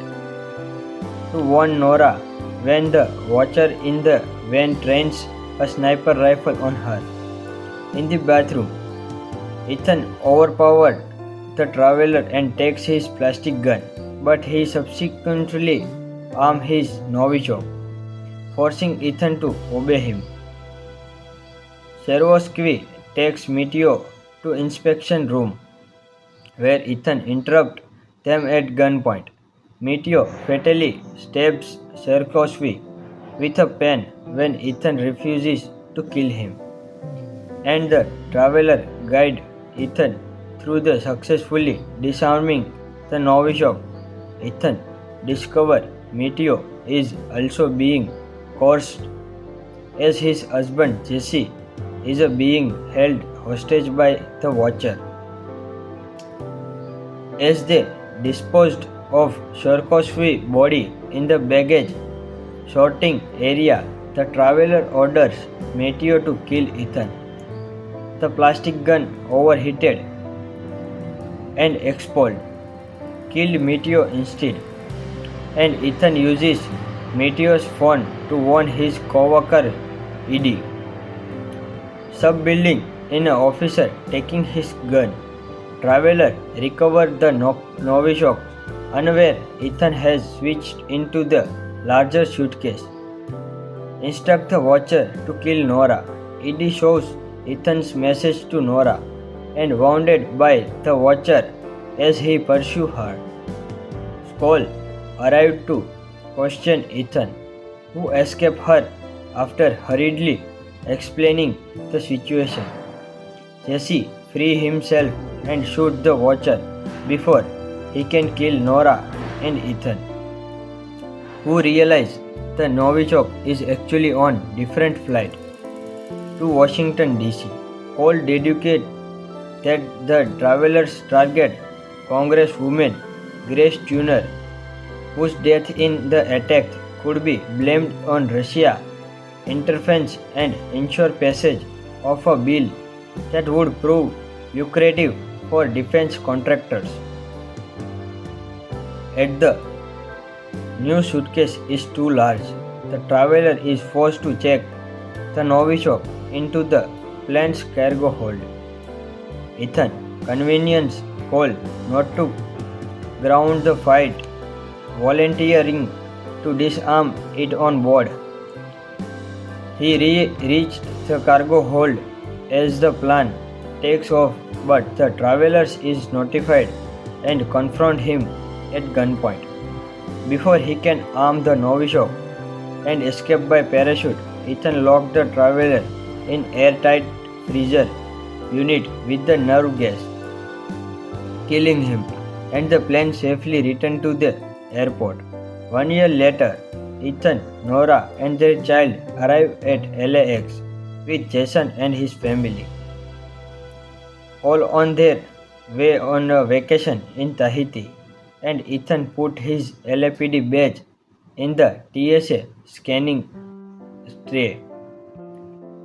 To warn Nora when the watcher in the van trains a sniper rifle on her. In the bathroom, Ethan overpowered the traveler and takes his plastic gun, but he subsequently arms his Novichok, forcing Ethan to obey him. Sherkovacsy takes Matthew to inspection room, where Ethan interrupts them at gunpoint. Matthew fatally stabs Sherkovacsy with a pen when Ethan refuses to kill him, and the traveler guides Ethan through the successfully disarming the Novichok. Ethan discovers Meteo is also being coerced as his husband Jesse is being held hostage by the Watcher. As they disposed of Sharkovsky's body in the baggage sorting area, the traveler orders Meteo to kill Ethan. The plastic gun overheated and exploded, killed Meteo instead, and Ethan uses Meteo's phone to warn his co-worker Edie. Sub-building in an officer taking his gun. Traveler recovered the Novichok, unaware Ethan has switched into the larger suitcase. Instruct the Watcher to kill Nora. Edie shows Ethan's message to Nora and wounded by the Watcher as he pursues her. Skoll arrived to question Ethan, who escaped her after hurriedly explaining the situation. Jesse frees himself and shoots the Watcher before he can kill Nora and Ethan, who realize the Novichok is actually on different flight to Washington DC. All dedicate that the travelers target Congresswoman Grace Tuner, whose death in the attack could be blamed on Russia interference and ensure passage of a bill that would prove lucrative for defense contractors. As the new suitcase is too large, the traveler is forced to check the Novichok into the plane's cargo hold. Ethan convenience Cole not to ground the fight, volunteering to disarm it on board. He reached the cargo hold as the plane takes off, but the travelers is notified and confront him at gunpoint. Before he can arm the Novichok and escape by parachute, Ethan locked the traveler in airtight freezer unit with the nerve gas, killing him, and the plane safely returned to the airport. 1 year later, Ethan, Nora and their child arrive at LAX with Jason and his family, all on their way on a vacation in Tahiti, and Ethan put his LAPD badge in the TSA scanning tray.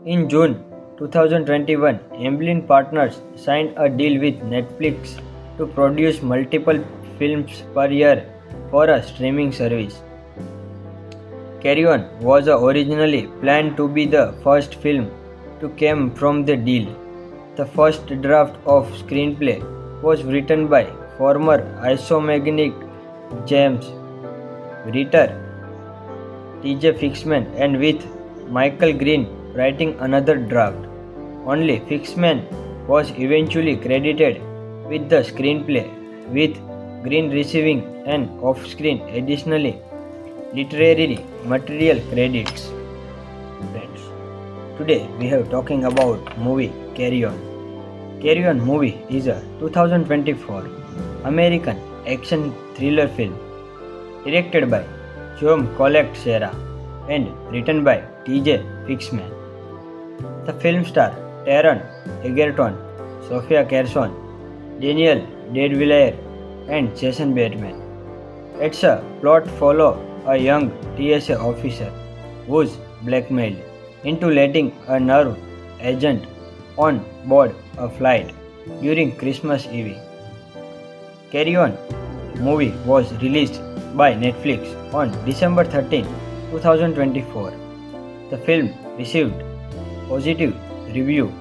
In June 2021, Amblin Partners signed a deal with Netflix to produce multiple films per year for a streaming service. Carry On was originally planned to be the first film to come from the deal. The first draft of screenplay was written by former Isomagnetic James writer T.J. Fixman and with Michael Green writing another draft. Only Fixman was eventually credited with the screenplay, with Green receiving an off-screen additionally literary material credits. Friends, today we have talking about movie Carry On. Carry On movie is a 2024 American action thriller film directed by Joan Collette Serra and written by T.J. Fixman. The film stars Taron Egerton, Sofia Carson, Daniel Deadvilliers, and Jason Bateman. It's a plot follow a young TSA officer who's blackmailed into letting a nerve agent on board a flight during Christmas Eve. Carry On movie was released by Netflix on December 13, 2024. The film received positive review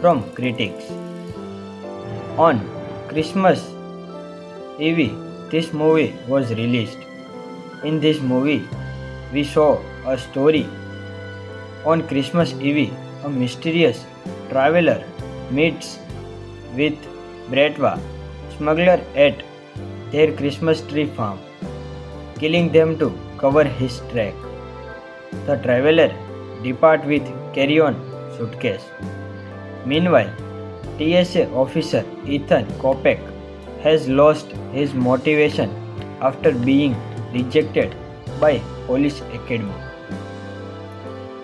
from critics. On Christmas Eve, this movie was released. In this movie, we saw a story. On Christmas Eve, a mysterious traveler meets with Bratva, smuggler at their Christmas tree farm, killing them to cover his track. The traveler depart with carry-on suitcase. Meanwhile, TSA officer Ethan Kopek has lost his motivation after being rejected by police academy.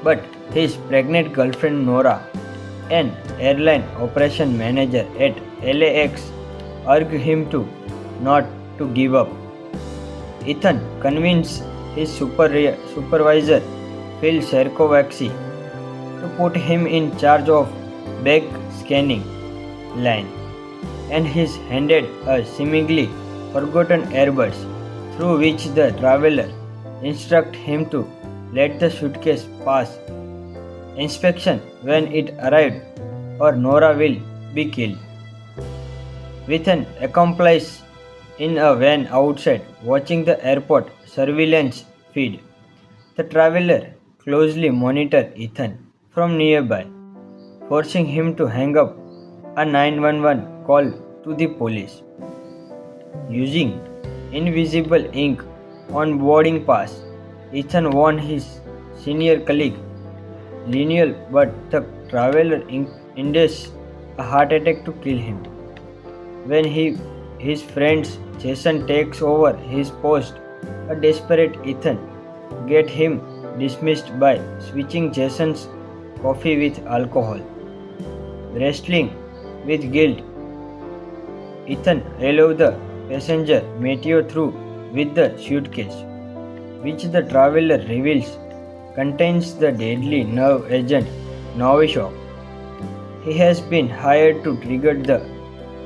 But his pregnant girlfriend Nora, an airline operation manager at LAX, urge him to not to give up. Ethan convinced his supervisor Phil Sherkovsky to put him in charge of bag scanning line, and he's handed a seemingly forgotten Airbus through which the traveler instructs him to let the suitcase pass inspection when it arrived or Nora will be killed. With an accomplice in a van outside watching the airport surveillance feed, the traveler closely monitored Ethan from nearby, forcing him to hang up a 911 call to the police. Using invisible ink on boarding pass, Ethan warned his senior colleague Lionel, but the traveler induced a heart attack to kill him. When his friend Jason takes over his post, a desperate Ethan gets him dismissed by switching Jason's coffee with alcohol. Wrestling with guilt, Ethan allows the passenger Mateo through with the suitcase, which the traveler reveals contains the deadly nerve agent Novichok. He has been hired to trigger the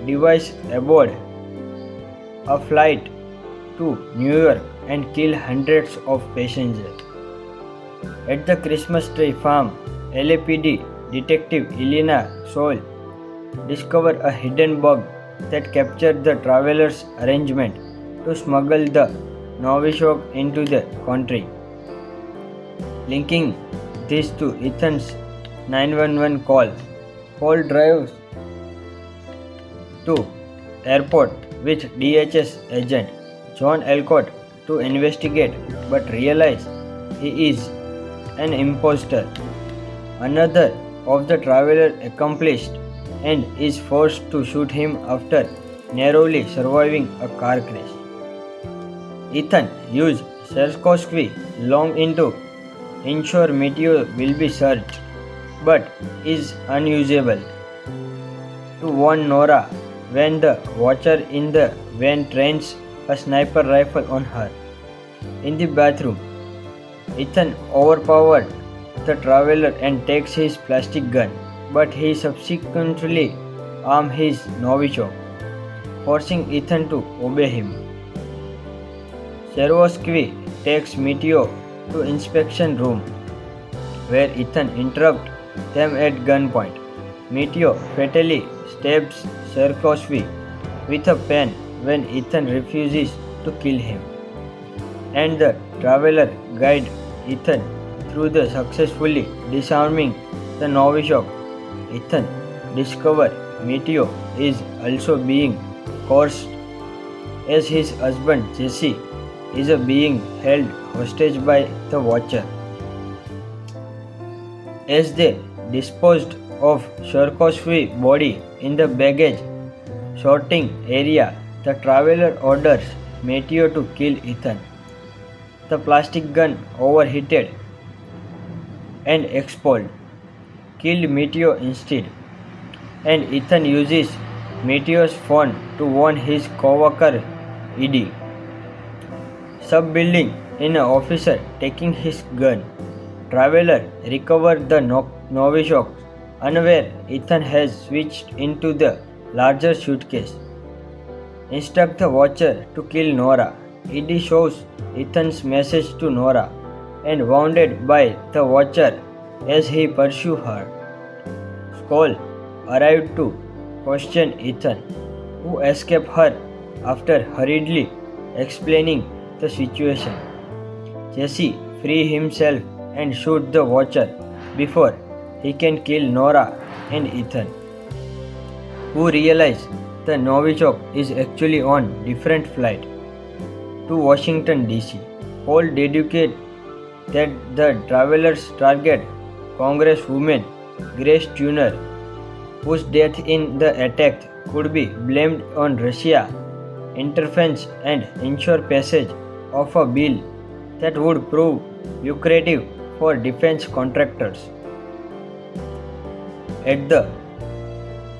device aboard a flight to New York and kill hundreds of passengers. At the Christmas tree farm, LAPD detective Elena Soule discovered a hidden bug that captured the traveler's arrangement to smuggle the Novichok into the country. Linking this to Ethan's 911 call, Paul drives to airport with DHS agent John Alcott to investigate but realizes he is an imposter. Another of the traveler accomplished and is forced to shoot him after narrowly surviving a car crash. Ethan used Sherkovsky long into ensure Mateo will be searched, but is unusable. To warn Nora when the watcher in the van trains a sniper rifle on her. In the bathroom, Ethan overpowered the traveler and takes his plastic gun, but he subsequently arms his Novichok, forcing Ethan to obey him. Sherkovsky takes Mateo to inspection room, where Ethan interrupts them at gunpoint. Mateo fatally stabs Sherkovsky with a pen when Ethan refuses to kill him, and the traveler guides Ethan through the successfully disarming the Novichok. Ethan discovers Mateo is also being coerced as his husband Jesse is being held hostage by the Watcher. As they disposed of Sherkovsky's body in the baggage sorting area, the traveler orders Mateo to kill Ethan. The plastic gun overheated and exploded, killed Mateo instead, and Ethan uses Mateo's phone to warn his co-worker Eddie. Sub-building in an officer taking his gun. Traveler recovers the Novichok, unaware Ethan has switched into the larger suitcase. Instruct the Watcher to kill Nora. Eddie shows Ethan's message to Nora and wounded by the Watcher as he pursues her. Skoll arrived to question Ethan, who escaped her after hurriedly explaining the situation. Jesse frees himself and shoots the Watcher before he can kill Nora and Ethan, who realize the Novichok is actually on different flight to Washington DC. Paul dedicates that the traveler's target Congresswoman Grace Tuner, whose death in the attack could be blamed on Russia interference and ensure passage of a bill that would prove lucrative for defense contractors. At the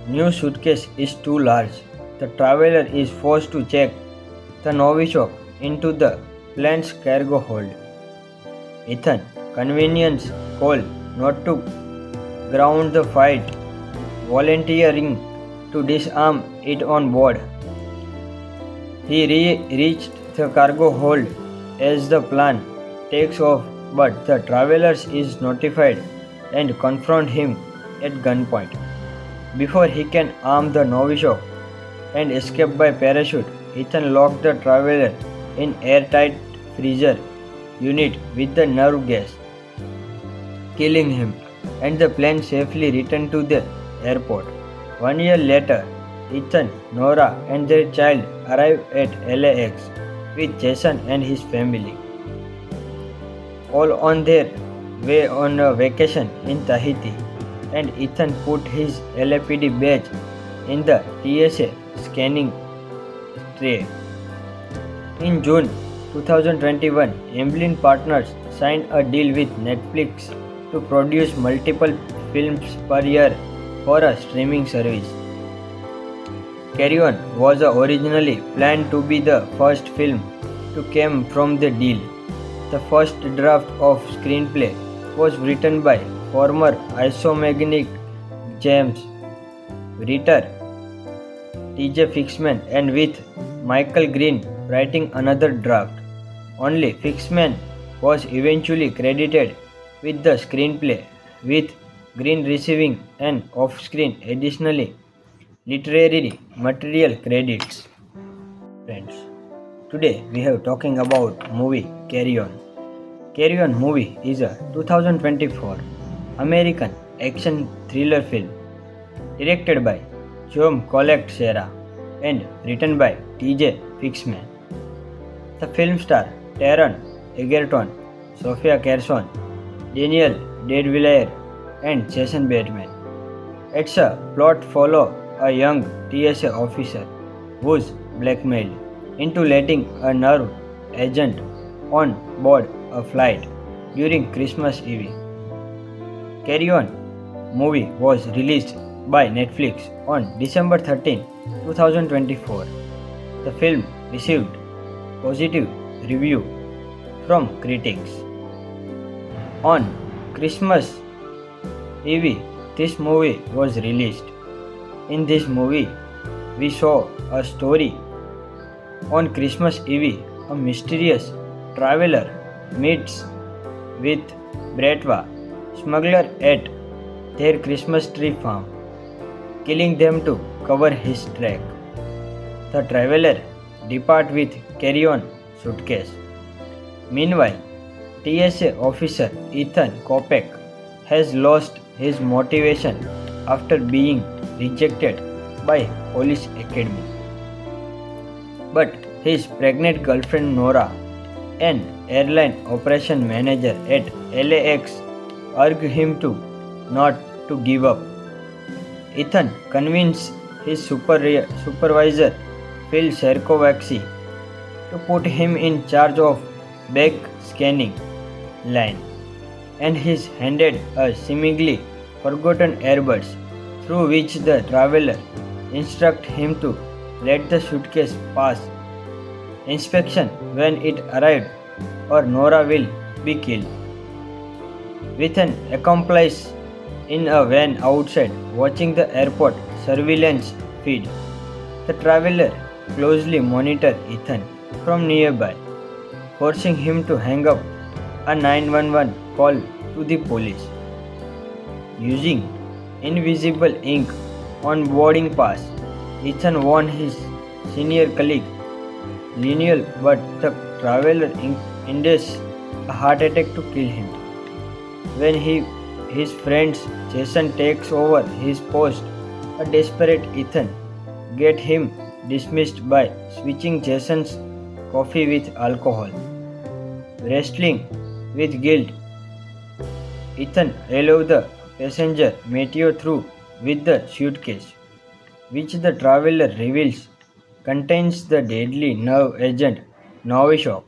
new suitcase is too large. The traveler is forced to check the Novichok into the plane's cargo hold. Ethan, convenience call not to ground the fight, volunteering to disarm it on board. He reached the cargo hold as the plane takes off, but the traveler is notified and confront him at gunpoint. Before he can arm the Novichok and escape by parachute, Ethan locked the traveler in airtight freezer unit with the nerve gas, killing him, and the plane safely returned to the airport. 1 year later, Ethan, Nora, and their child arrive at LAX with Jason and his family, all on their way on a vacation in Tahiti, and Ethan put his LAPD badge in the TSA scanning tray. In June 2021, Amblin Partners signed a deal with Netflix to produce multiple films per year for a streaming service. Carry On was originally planned to be the first film to come from the deal. The first draft of screenplay was written by former Isomagnic James writer T.J. Fixman, and with Michael Green writing another draft. Only Fixman was eventually credited with the screenplay, with Green receiving an off-screen additionally literary material credits. Friends, today we have talking about movie Carry On. Carry On movie is a 2024 American action thriller film directed by John Collect-Serra and written by T.J. Fixman. The film stars Taron Egerton, Sofia Carson, Daniel Deadwillier, and Jason Bateman. Its a plot follows a young TSA officer who is blackmailed into letting a nerve agent on board a flight during Christmas Eve. Carry On movie was released by Netflix on December 13, 2024. The film received positive review from critics. On Christmas Eve, this movie was released. In this movie, we saw a story. On Christmas Eve, a mysterious traveler meets with Bratva smuggler at their Christmas tree farm, killing them to cover his track. The traveler departs with carry-on suitcase. Meanwhile, TSA officer Ethan Kopek has lost his motivation after being rejected by police academy. But his pregnant girlfriend Nora, an airline operation manager at LAX, urge him to not to give up. Ethan convinced his supervisor Phil Serkovaksi to put him in charge of bag scanning line, and he's handed a seemingly forgotten earbuds through which the traveler instructs him to let the suitcase pass inspection when it arrived or Nora will be killed. With an accomplice in a van outside watching the airport surveillance feed, the traveler closely monitors Ethan from nearby, forcing him to hang up a 911 call to the police. Using invisible ink on boarding pass, Ethan warned his senior colleague Lionel, but the traveler induced a heart attack to kill him. When his friend Jason takes over his post, a desperate Ethan gets him dismissed by switching Jason's coffee with alcohol. Wrestling with guilt, Ethan allows the passenger Mateo through with the suitcase, which the traveler reveals contains the deadly nerve agent Novichok.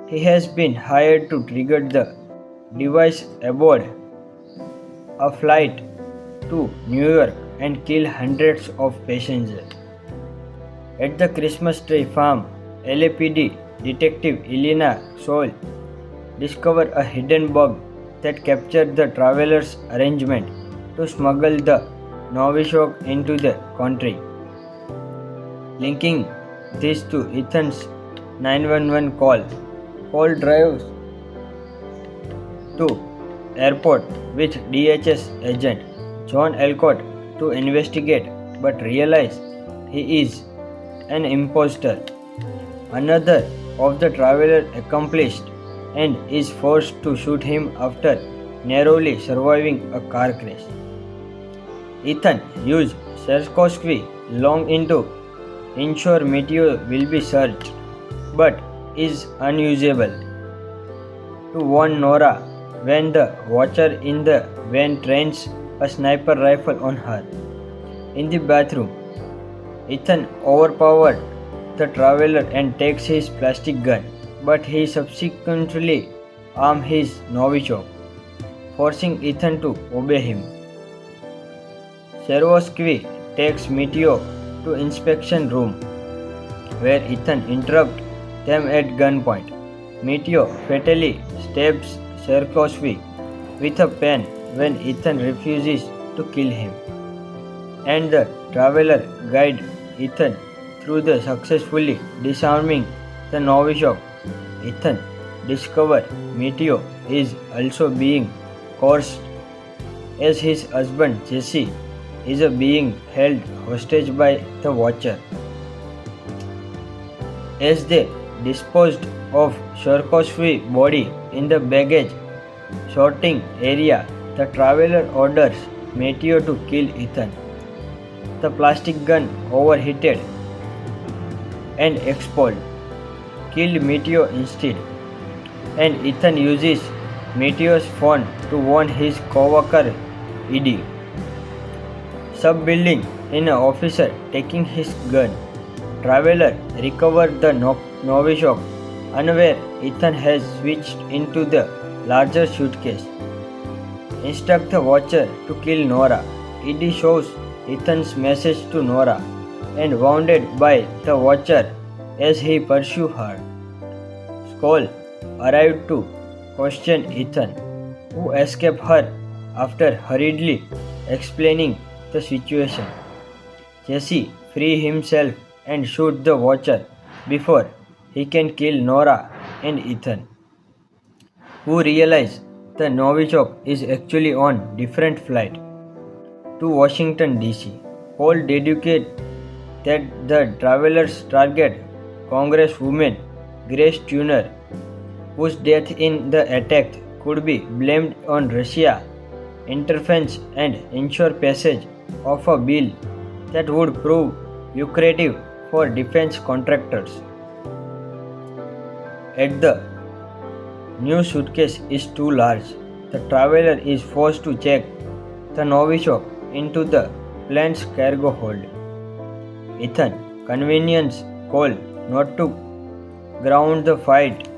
He has been hired to trigger the device aboard a flight to New York and kill hundreds of passengers. At the Christmas tree farm, LAPD detective Elena Soule discovered a hidden bug that captured the traveler's arrangement to smuggle the Novichok into the country, linking this to Ethan's 911 call. Paul drives to airport with DHS agent John Elcott to investigate but realizes he is an imposter. Another of the traveler accomplished and is forced to shoot him after narrowly surviving a car crash. Ethan used Sierkowski long into ensure Mateo will be searched, but is unusable. To warn Nora when the watcher in the van trains a sniper rifle on her. In the bathroom, Ethan overpowered the traveler and takes his plastic gun, but he subsequently arms his Novichok, forcing Ethan to obey him. Sierkowski takes Mateo to inspection room, where Ethan interrupts them at gunpoint. Mateo fatally stabs Sierkowski with a pen when Ethan refuses to kill him, and the traveler guides Ethan through the successfully disarming the Novichok. Ethan discovers Mateo is also being coerced as his husband Jesse is being held hostage by the Watcher. As they disposed of Sierkowski's body in the baggage sorting area, the traveler orders Mateo to kill Ethan. The plastic gun overheated and exploded, killed Mateo instead, and Ethan uses Mateo's phone to warn his co-worker Eddie. Sub-building in an officer taking his gun. Traveler recovered the Novichok, unaware Ethan has switched into the larger suitcase. Instruct the Watcher to kill Nora. Eddie shows Ethan's message to Nora and wounded by the Watcher as he pursues her. Skoll arrived to question Ethan, who escaped her after hurriedly explaining the situation. Jesse frees himself and shoots the Watcher before he can kill Nora and Ethan, who realize the Novichok is actually on different flight to Washington DC. Paul deduces that the travelers target Congresswoman Grace Tuner, whose death in the attack could be blamed on Russia interference and ensure passage of a bill that would prove lucrative for defense contractors. As the new suitcase is too large, the traveler is forced to check the Novichok into the plane's cargo hold. Ethan convenience call not to ground the fight,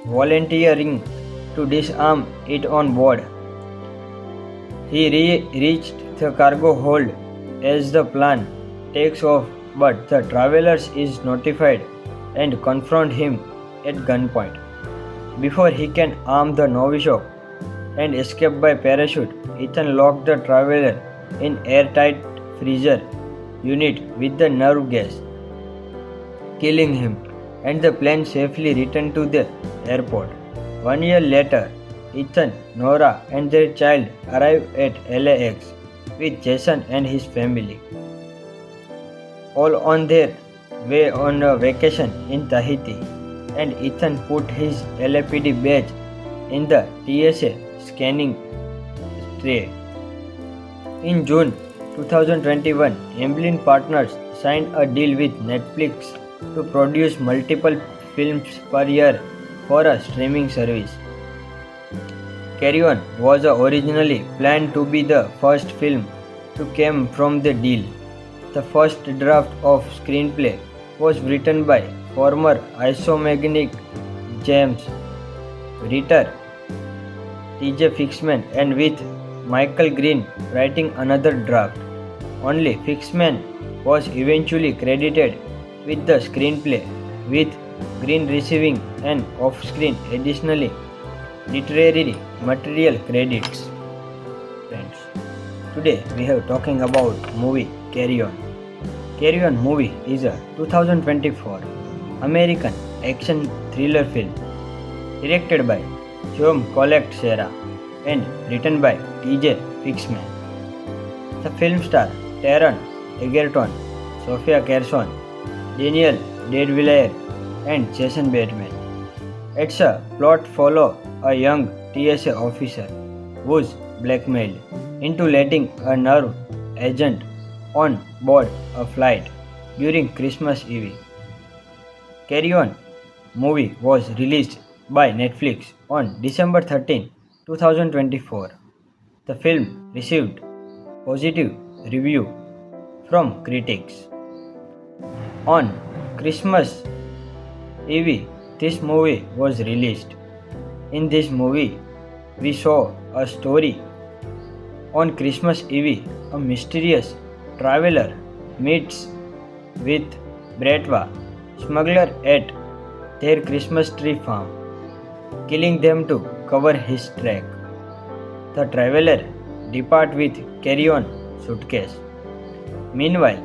volunteering to disarm it on board. He reached the cargo hold as the plane takes off, but the travelers is notified and confront him at gunpoint. Before he can arm the Novichok and escape by parachute, Ethan locked the traveler in airtight freezer unit with the nerve gas, killing him, and the plane safely returned to the airport. 1 year later, Ethan, Nora, and their child arrive at LAX with Jason and his family, all on their way on a vacation in Tahiti, and Ethan put his LAPD badge in the TSA scanning tray. In June 2021, Amblin Partners signed a deal with Netflix to produce multiple films per year for a streaming service. Carry On was originally planned to be the first film to come from the deal. The first draft of screenplay was written by former Isomagnic James writer T.J. Fixman and with Michael Green writing another draft. Only Fixman was eventually credited with the screenplay, with Green receiving an off-screen additionally literary material credits. Friends, today we have talking about movie Carry On. Carry On movie is a 2024 American action thriller film directed by John Collect Serra and written by T.J. Fixman. The film stars Taron Egerton, Sofia Carson, Daniel Deadwillier, and Jason Bateman. Its a plot follows a young TSA officer who's blackmailed into letting a nerve agent on board a flight during Christmas Eve. Carry On movie was released by Netflix on December 13, 2024. The film received positive review from critics. On Christmas Eve, this movie was released. In this movie, we saw a story. On Christmas Eve, a mysterious traveler meets with Bratva, smuggler at their Christmas tree farm, killing them to cover his track. The traveler departs with carry-on suitcase. Meanwhile,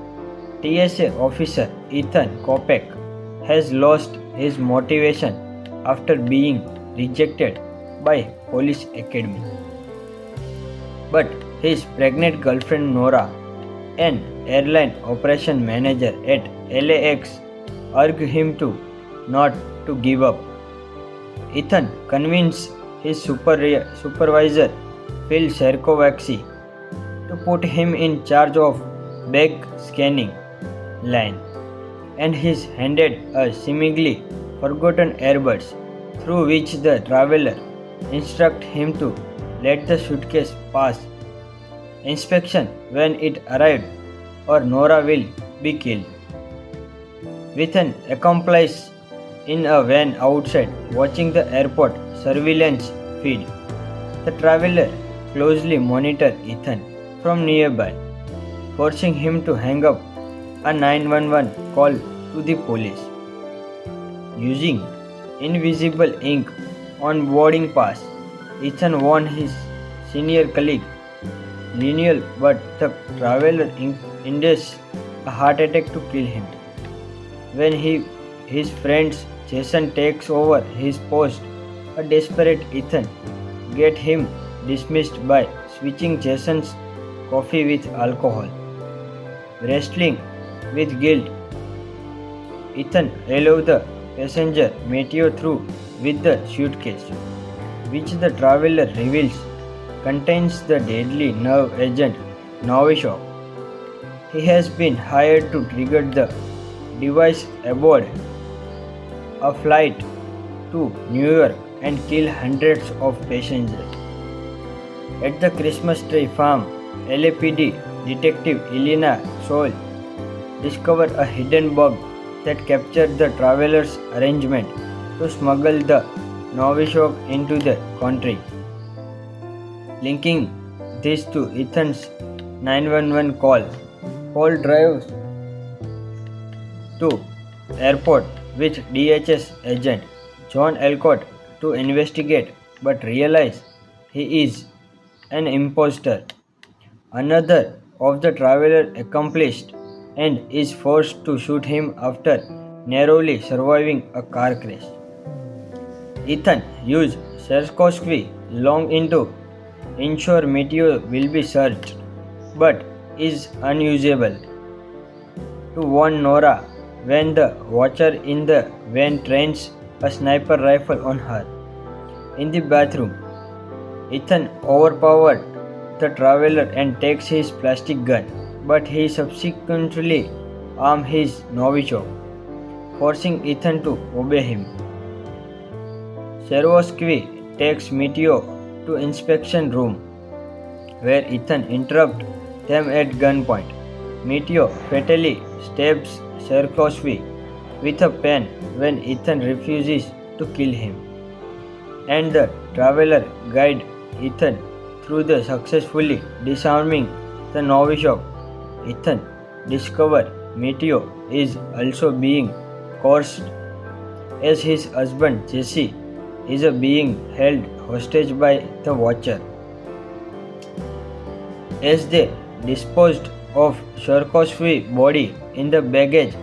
TSA officer Ethan Kopek has lost his motivation after being rejected by police academy. But his pregnant girlfriend Nora, an airline operation manager at LAX, urge him to not to give up. Ethan convinces his supervisor Phil Sherkovacsy to put him in charge of bag scanning line, and he's handed a seemingly forgotten Airbus through which the traveler instructs him to let the suitcase pass inspection when it arrived or Nora will be killed. With an accomplice in a van outside watching the airport surveillance feed, the traveler closely monitors Ethan from nearby, forcing him to hang up a 911 call to the police. Using invisible ink on boarding pass, Ethan warned his senior colleague Lionel, but the traveler induced a heart attack to kill him. When his friend Jason takes over his post, a desperate Ethan gets him dismissed by switching Jason's coffee with alcohol. Wrestling with guilt, Ethan allows the passenger Mateo through with the suitcase, which the traveler reveals contains the deadly nerve agent Novichok. He has been hired to trigger the device aboard a flight to New York and kill hundreds of passengers. At the Christmas tree farm, LAPD detective Elena Soule discovered a hidden bug that captured the traveler's arrangement to smuggle the Novichok into the country. Linking this to Ethan's 911 call, Paul drives to airport with DHS agent John Alcott to investigate but realizes he is an imposter. Another of the traveler accomplished and is forced to shoot him after narrowly surviving a car crash. Ethan used Sherkovacsy long into ensure Mateo will be searched, but is unusable. To warn Nora when the watcher in the van trains a sniper rifle on her. In the bathroom, Ethan overpowered the traveler and takes his plastic gun, but he subsequently arms his Novichok, forcing Ethan to obey him. Sherkovacsy takes Mateo to inspection room, where Ethan interrupts them at gunpoint. Meteor fatally stabs Sarkozy with a pen when Ethan refuses to kill him, and the traveler guides Ethan through the successfully disarming the Novichok. Ethan discovers Meteor is also being coerced as his husband Jesse is being held hostage by the Watcher. As they disposed of Sarkoz's body in the baggage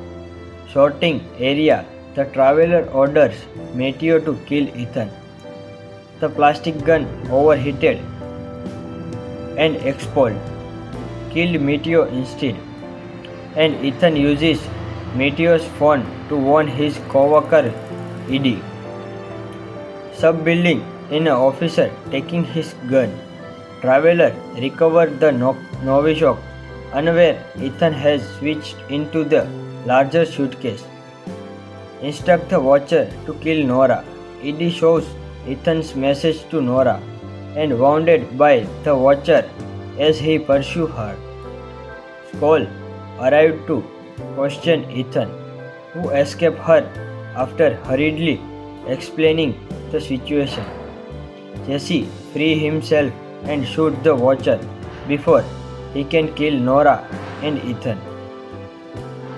sorting area, the traveler orders Meteor to kill Ethan. The plastic gun overheated and exploded, killed Meteor instead, and Ethan uses Meteor's phone to warn his co-worker Eddie. Sub-building in an officer taking his gun. Traveler recovers the Novichok, unaware Ethan has switched into the larger suitcase. Instruct the Watcher to kill Nora. Eddie shows Ethan's message to Nora, and wounded by the Watcher as he pursues her. Skoll arrived to question Ethan, who escaped her after hurriedly explaining the situation. Jesse frees himself and shoots the Watcher before he can kill Nora and Ethan,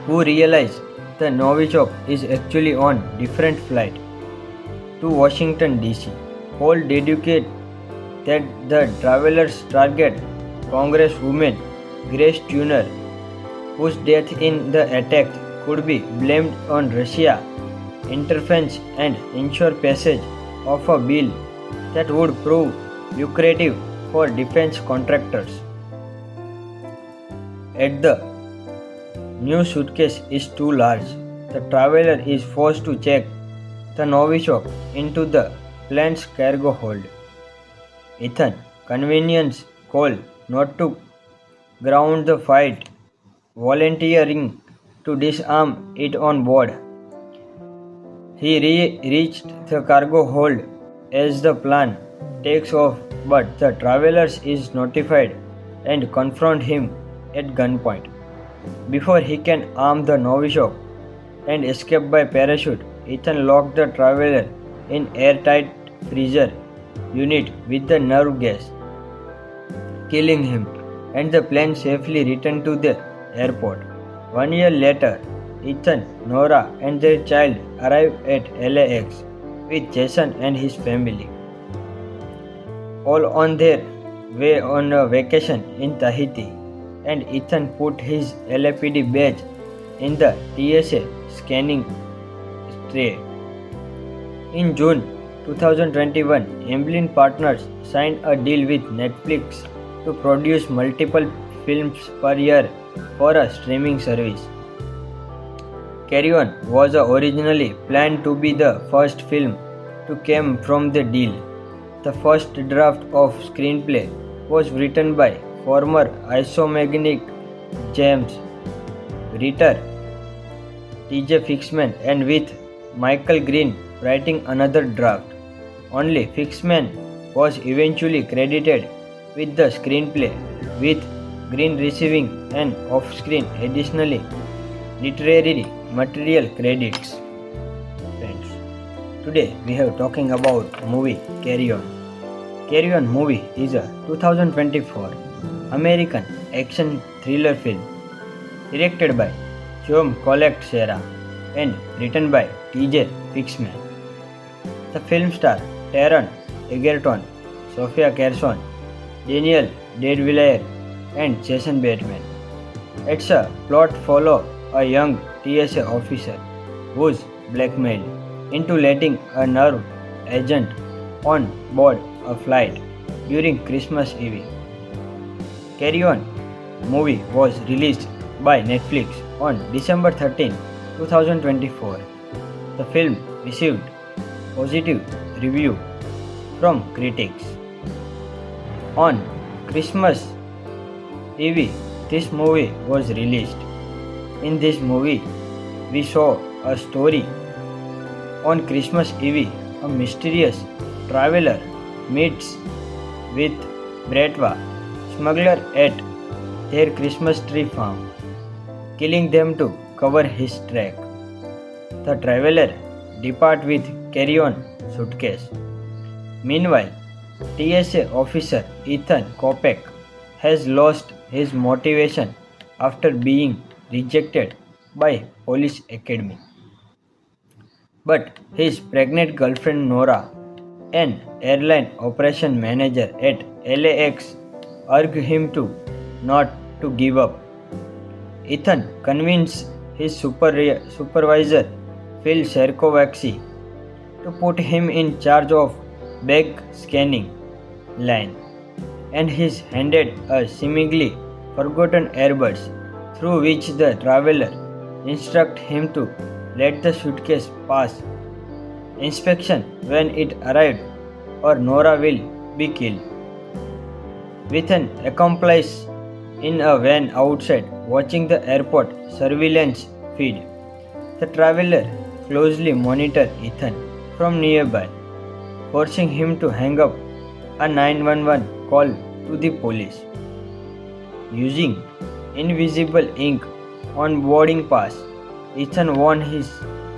who realize the Novichok is actually on different flight to Washington DC. Paul deduces that the travelers target Congresswoman Grace Turner, whose death in the attack could be blamed on Russia interference and ensure passage of a bill that would prove lucrative for defense contractors. As the new suitcase is too large, the traveler is forced to check the Novichok into the plane's cargo hold. Ethan conveniences Cole not to ground the fight, volunteering to disarm it on board. He reached the cargo hold as the plane takes off, but the travelers is notified and confront him at gunpoint. Before he can arm the Novichok and escape by parachute, Ethan locks the traveler in airtight freezer unit with the nerve gas, killing him, and the plane safely returned to the airport. 1 year later, Ethan, Nora, and their child arrive at LAX with Jason and his family, all on their way on a vacation in Tahiti, and Ethan put his LAPD badge in the TSA scanning tray. In June 2021, Amblin Partners signed a deal with Netflix to produce multiple films per year for a streaming service. Carry On was originally planned to be the first film to come from the deal. The first draft of screenplay was written by former Isomagnic James writer T.J. Fixman, and with Michael Green writing another draft. Only Fixman was eventually credited with the screenplay, with Green receiving an off-screen additionally literary material credits. Friends, today we have talking about movie Carry On. Carry On movie is a 2024 American action thriller film directed by John Collet-Serra and written by T.J. Fixman. The film stars Taron Egerton, Sofia Carson, Daniel Deadvilliers, and Jason Bateman. Its a plot follows a young TSA officer who is blackmailed into letting a nerve agent on board a flight during Christmas Eve. Carry On movie was released by Netflix on December 13, 2024. The film received positive review from critics. On Christmas Eve, this movie was released. In this movie, we saw a story. On Christmas Eve, a mysterious traveler meets with Bretva, smuggler at their Christmas tree farm, killing them to cover his track. The traveler departs with carry-on suitcase. Meanwhile, TSA officer Ethan Kopek has lost his motivation after being rejected by police academy. But his pregnant girlfriend Nora, an airline operation manager at LAX, urge him to not to give up. Ethan convinced his supervisor Phil Sherkovacsy to put him in charge of bag scanning line, and he's handed a seemingly forgotten earbuds through which the traveler instructs him to let the suitcase pass inspection when it arrived or Nora will be killed. With an accomplice in a van outside watching the airport surveillance feed, the traveler closely monitors Ethan from nearby, forcing him to hang up a 911 call to the police. Using invisible ink on boarding pass, Ethan warned his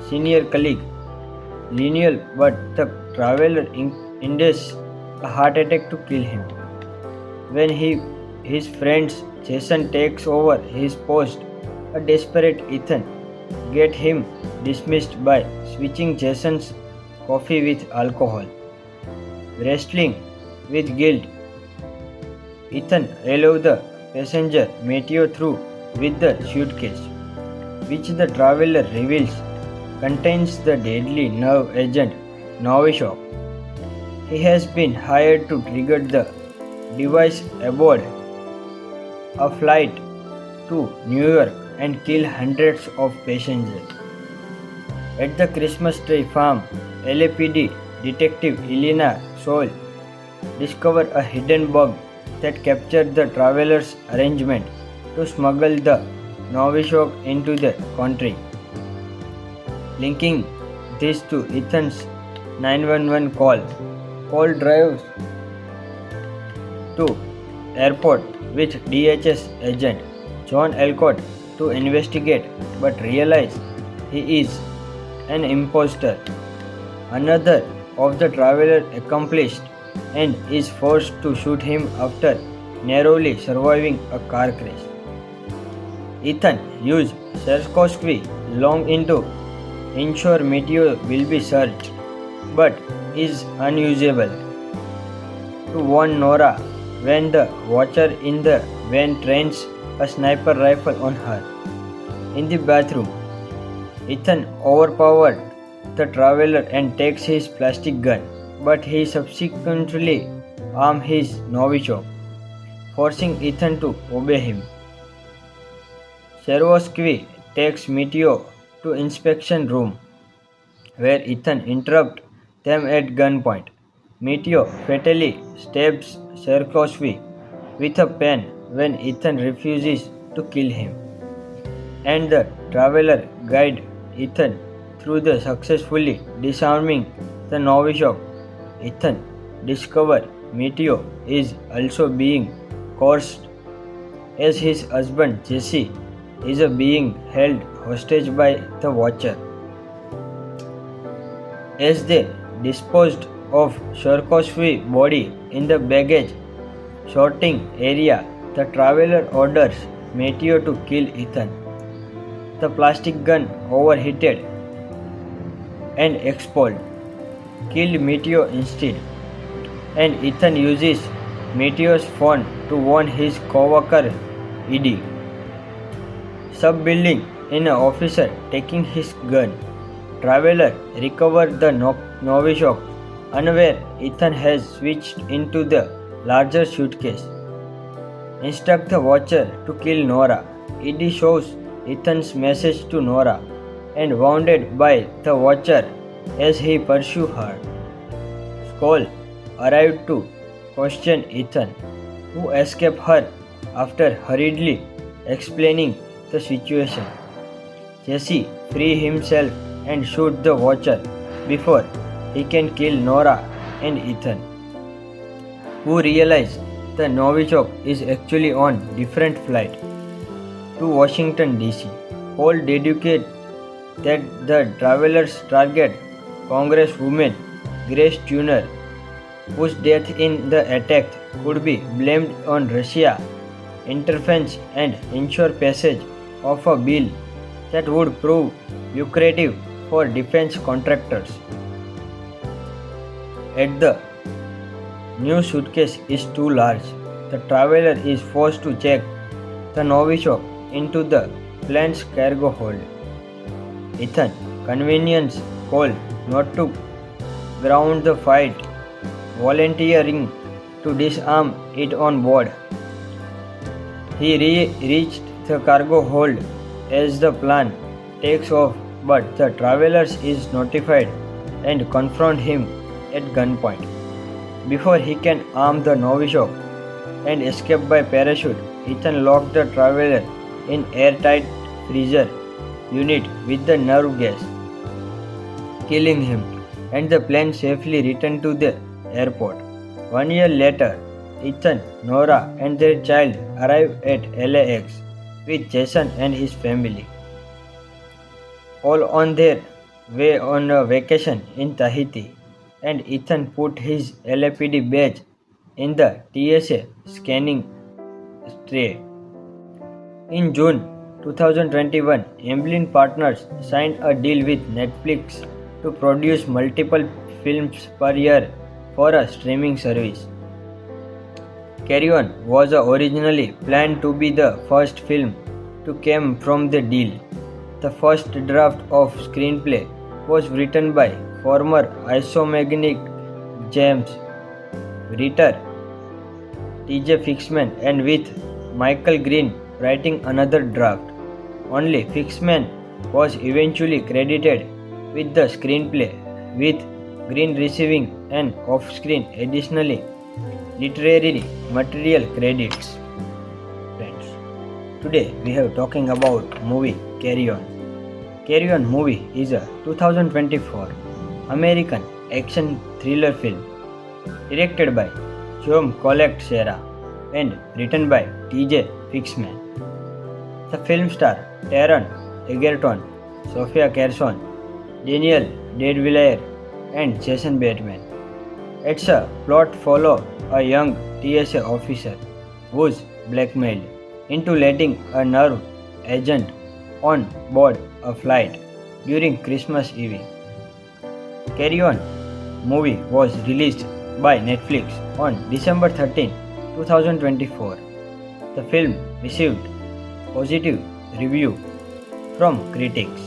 senior colleague Lionel, but the traveler induced a heart attack to kill him. When his friend Jason takes over his post, a desperate Ethan gets him dismissed by switching Jason's coffee with alcohol. Wrestling with guilt, Ethan allows the passenger Mateo through with the suitcase, which the traveler reveals contains the deadly nerve agent Novichok. He has been hired to trigger the device aboard a flight to New York and kill hundreds of passengers. At the Christmas tree farm, LAPD detective Elena Soul discovered a hidden bug that captured the traveler's arrangement to smuggle the Novichok into the country. Linking this to Ethan's 911 call, Paul drives to airport with DHS agent John Alcott to investigate but realizes he is an imposter. Another of the traveler accomplished and is forced to shoot him after narrowly surviving a car crash. Ethan used Sherkovacsy long into ensure Mateo will be searched, but is unusable. To warn Nora when the watcher in the van trains a sniper rifle on her. In the bathroom, Ethan overpowered the traveler and takes his plastic gun, but he subsequently arms his Novichok, forcing Ethan to obey him. Sherkovacsy takes Mateo to inspection room, where Ethan interrupts them at gunpoint. Mateo fatally stabs Sherkovacsy with a pen when Ethan refuses to kill him, and the traveler guides Ethan through the successfully disarming the Novichok. Ethan discovers Mateo is also being coerced as his husband Jesse is being held hostage by the Watcher. As they disposed of Sherkovacky's body in the baggage sorting area, the traveler orders Mateo to kill Ethan. The plastic gun overheated and exploded, killed Mateo instead, and Ethan uses Mateo's phone to warn his co-worker Eddie. Sub-building in an officer taking his gun. Traveler recovers the Novichok, unaware Ethan has switched into the larger suitcase. Instruct the Watcher to kill Nora. Eddie shows Ethan's message to Nora and wounded by the Watcher as he pursues her. Skoll arrived to question Ethan, who escaped her after hurriedly explaining the situation. Jesse frees himself and shoots the Watcher before he can kill Nora and Ethan. who realize the Novichok is actually on different flight to Washington DC. Paul deduced that the travelers target Congresswoman Grace Tuner, whose death in the attack could be blamed on Russia interference and ensure passage of a bill that would prove lucrative for defense contractors. At the new suitcase is too large. The traveler is forced to check the Novichok into the plane's cargo hold. Ethan, convenience call not to ground the fight, volunteering to disarm it on board. He reached the cargo hold as the plane takes off, but the travelers is notified and confront him at gunpoint. Before he can arm the Novichok and escape by parachute, Ethan locked the traveler in airtight freezer unit with the nerve gas, killing him, and the plane safely returned to the airport. 1 year later, Ethan, Nora, and their child arrive at LAX with Jason and his family, all on their way on a vacation in Tahiti, and Ethan put his LAPD badge in the TSA scanning tray. In June 2021, Amblin Partners signed a deal with Netflix to produce multiple films per year for a streaming service. Carry On was originally planned to be the first film to come from the deal. The first draft of screenplay was written by former Isomagnic James writer T.J. Fixman and with Michael Green writing another draft. Only Fixman was eventually credited with the screenplay, with Green receiving an off-screen additionally literary material credits. Friends, today we have talking about movie Carry On. Carry On movie is a 2024 American action thriller film directed by Jerome Colette Serra and written by T.J. Fixman. The film stars Taron Egerton, Sofia Carson, Daniel Deadwillier, and Jason Bateman. Its a plot follows a young TSA officer who is blackmailed into letting a nerve agent on board a flight during Christmas Eve. Carry On movie was released by Netflix on December 13, 2024. The film received positive review from critics.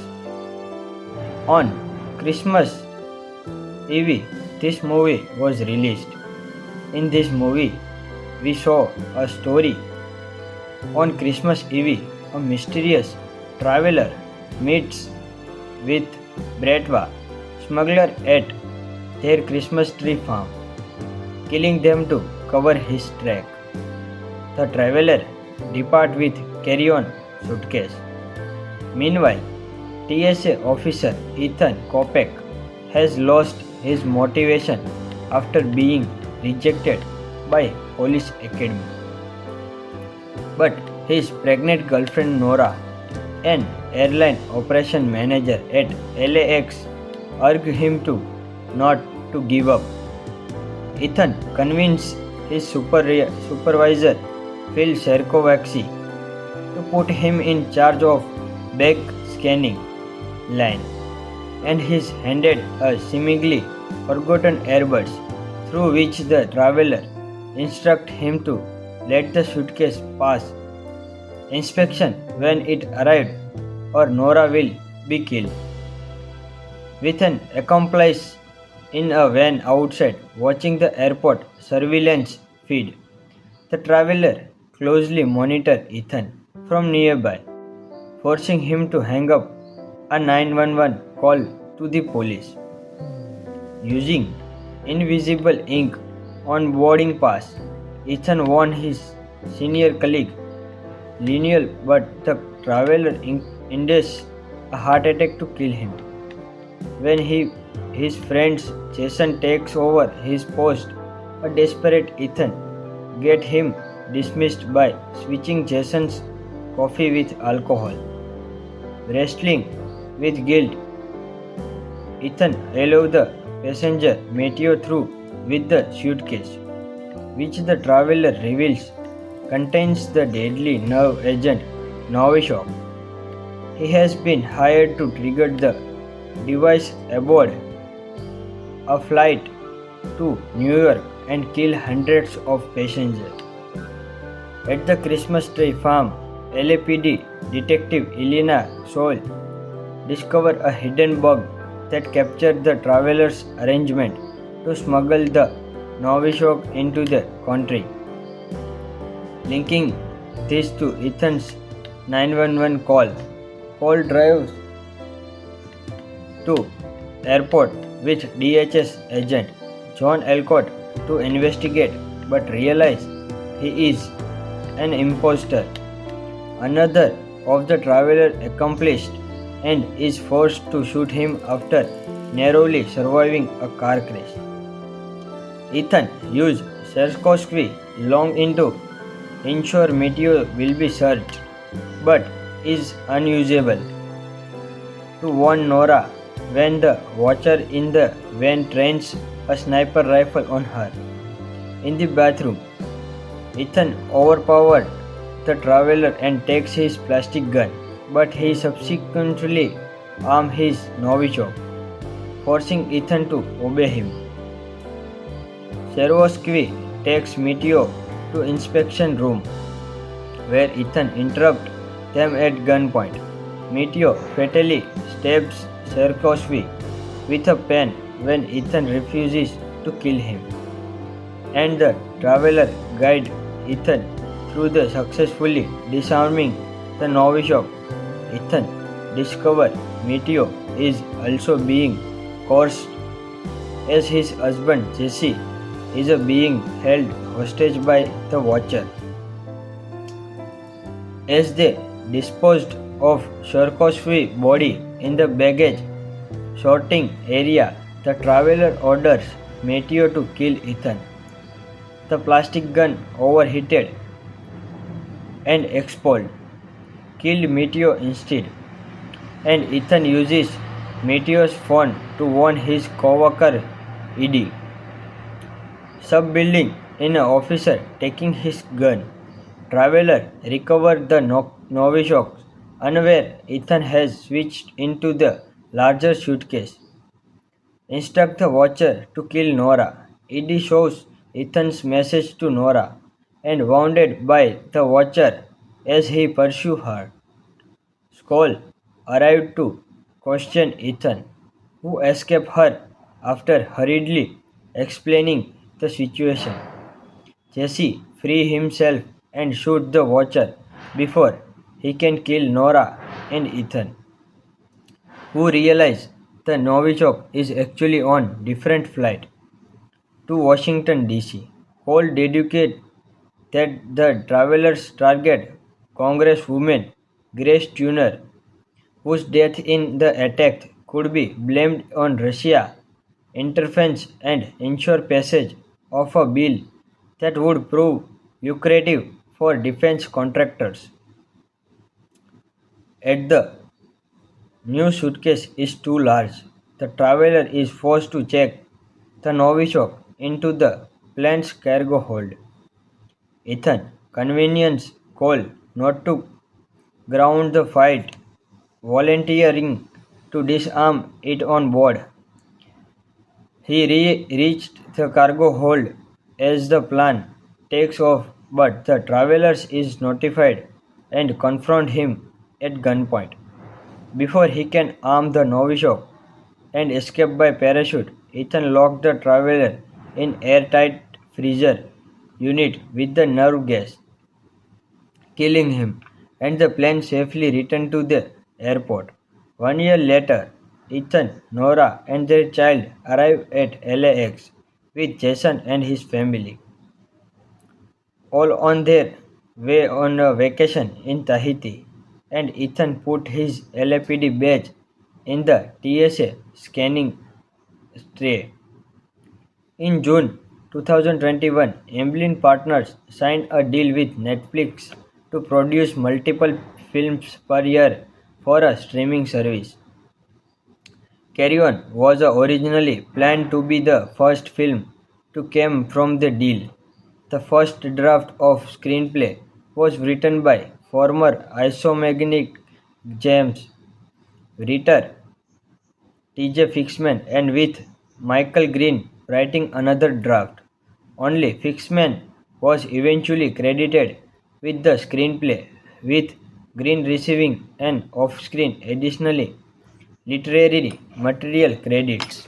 On Christmas Eve, this movie was released. In this movie, we saw a story. On Christmas Eve, a mysterious traveler meets with Bratva smuggler at their Christmas tree farm, killing them to cover his track. The traveler departs with carry-on suitcase. Meanwhile, TSA officer Ethan Kopek has lost his motivation after being rejected by police academy. But his pregnant girlfriend Nora, an airline operation manager at LAX, urge him to not to give up. Ethan convinced his supervisor Phil Sherkovsky to put him in charge of back scanning line, and he's handed a seemingly forgotten earbuds through which the traveler instructs him to let the suitcase pass inspection when it arrived or Nora will be killed. With an accomplice in a van outside watching the airport surveillance feed, the traveler closely monitors Ethan from nearby, forcing him to hang up a 911 call to the police. Using invisible ink on boarding pass, Ethan warned his senior colleague Lionel, but the traveler induced a heart attack to kill him. When his friend Jason takes over his post, A desperate Ethan gets him dismissed by switching Jason's coffee with alcohol. Wrestling with guilt, Ethan allows the passenger Mateo through with the suitcase, which the traveler reveals contains the deadly nerve agent Novichok. He has been hired to trigger the device aboard a flight to New York and kill hundreds of passengers. At the Christmas tree farm, LAPD detective Elena Soule discovers a hidden bug that captured the traveler's arrangement to smuggle the Novichok into the country, linking this to Ethan's 911 call. Paul drives to airport with DHS agent John Elcott to investigate but realizes he is an imposter. Another of the traveler accomplished and is forced to shoot him after narrowly surviving a car crash. Ethan used Sierkowski long into ensure Mateo will be searched, but is unusable. To warn Nora when the watcher in the van trains a sniper rifle on her. In the bathroom, Ethan overpowered the traveler and takes his plastic gun, but he subsequently arms his Novichok, forcing Ethan to obey him. Sierkowski takes Mateo to inspection room, where Ethan interrupts them at gunpoint. Mateo fatally stabs Sierkowski with a pen when Ethan refuses to kill him, and the traveler guides Ethan through the successfully disarming the Novichok. Ethan discovers Mateo is also being coerced as his husband Jesse is being held hostage by the Watcher. As they disposed of Sierkowski's body in the baggage sorting area, the traveler orders Mateo to kill Ethan. The plastic gun overheated and exploded, killed Mateo instead, and Ethan uses Mateo's phone to warn his co-worker Eddie. Sub-building in an officer taking his gun. Traveler recovered the Novichok, unaware Ethan has switched into the larger suitcase. Instruct the Watcher to kill Nora. Eddie shows Ethan's message to Nora, and wounded by the Watcher as he pursues her. Skoll arrived to question Ethan, who escaped her after hurriedly explaining the situation. Jesse frees himself and shoots the Watcher before he can kill Nora and Ethan, who realize the Novichok is actually on different flight to Washington DC. Cole deduced that the travelers target Congresswoman Grace Tuner, whose death in the attack could be blamed on Russia interference and ensure passage of a bill that would prove lucrative for defense contractors. At the new suitcase is too large. The traveler is forced to check the Novichok into the plane's cargo hold. Ethan convenience Cole not to ground the fight, volunteering to disarm it on board. He reached the cargo hold as the plane takes off, but the travelers is notified and confront him at gunpoint. Before he can arm the Novichok and escape by parachute, Ethan locked the traveler in airtight freezer unit with the nerve gas, killing him, and the plane safely returned to the airport. 1 year later, Ethan, Nora, and their child arrive at LAX with Jason and his family, all on their way on a vacation in Tahiti, and Ethan put his LAPD badge in the TSA scanning tray. In June 2021, Amblin Partners signed a deal with Netflix to produce multiple films per year for a streaming service. Carry On was originally planned to be the first film to come from the deal. The first draft of screenplay was written by former Isomagnic James writer T.J. Fixman and with Michael Green writing another draft. Only Fixman was eventually credited with the screenplay, with Green receiving an off-screen additionally literary material credits.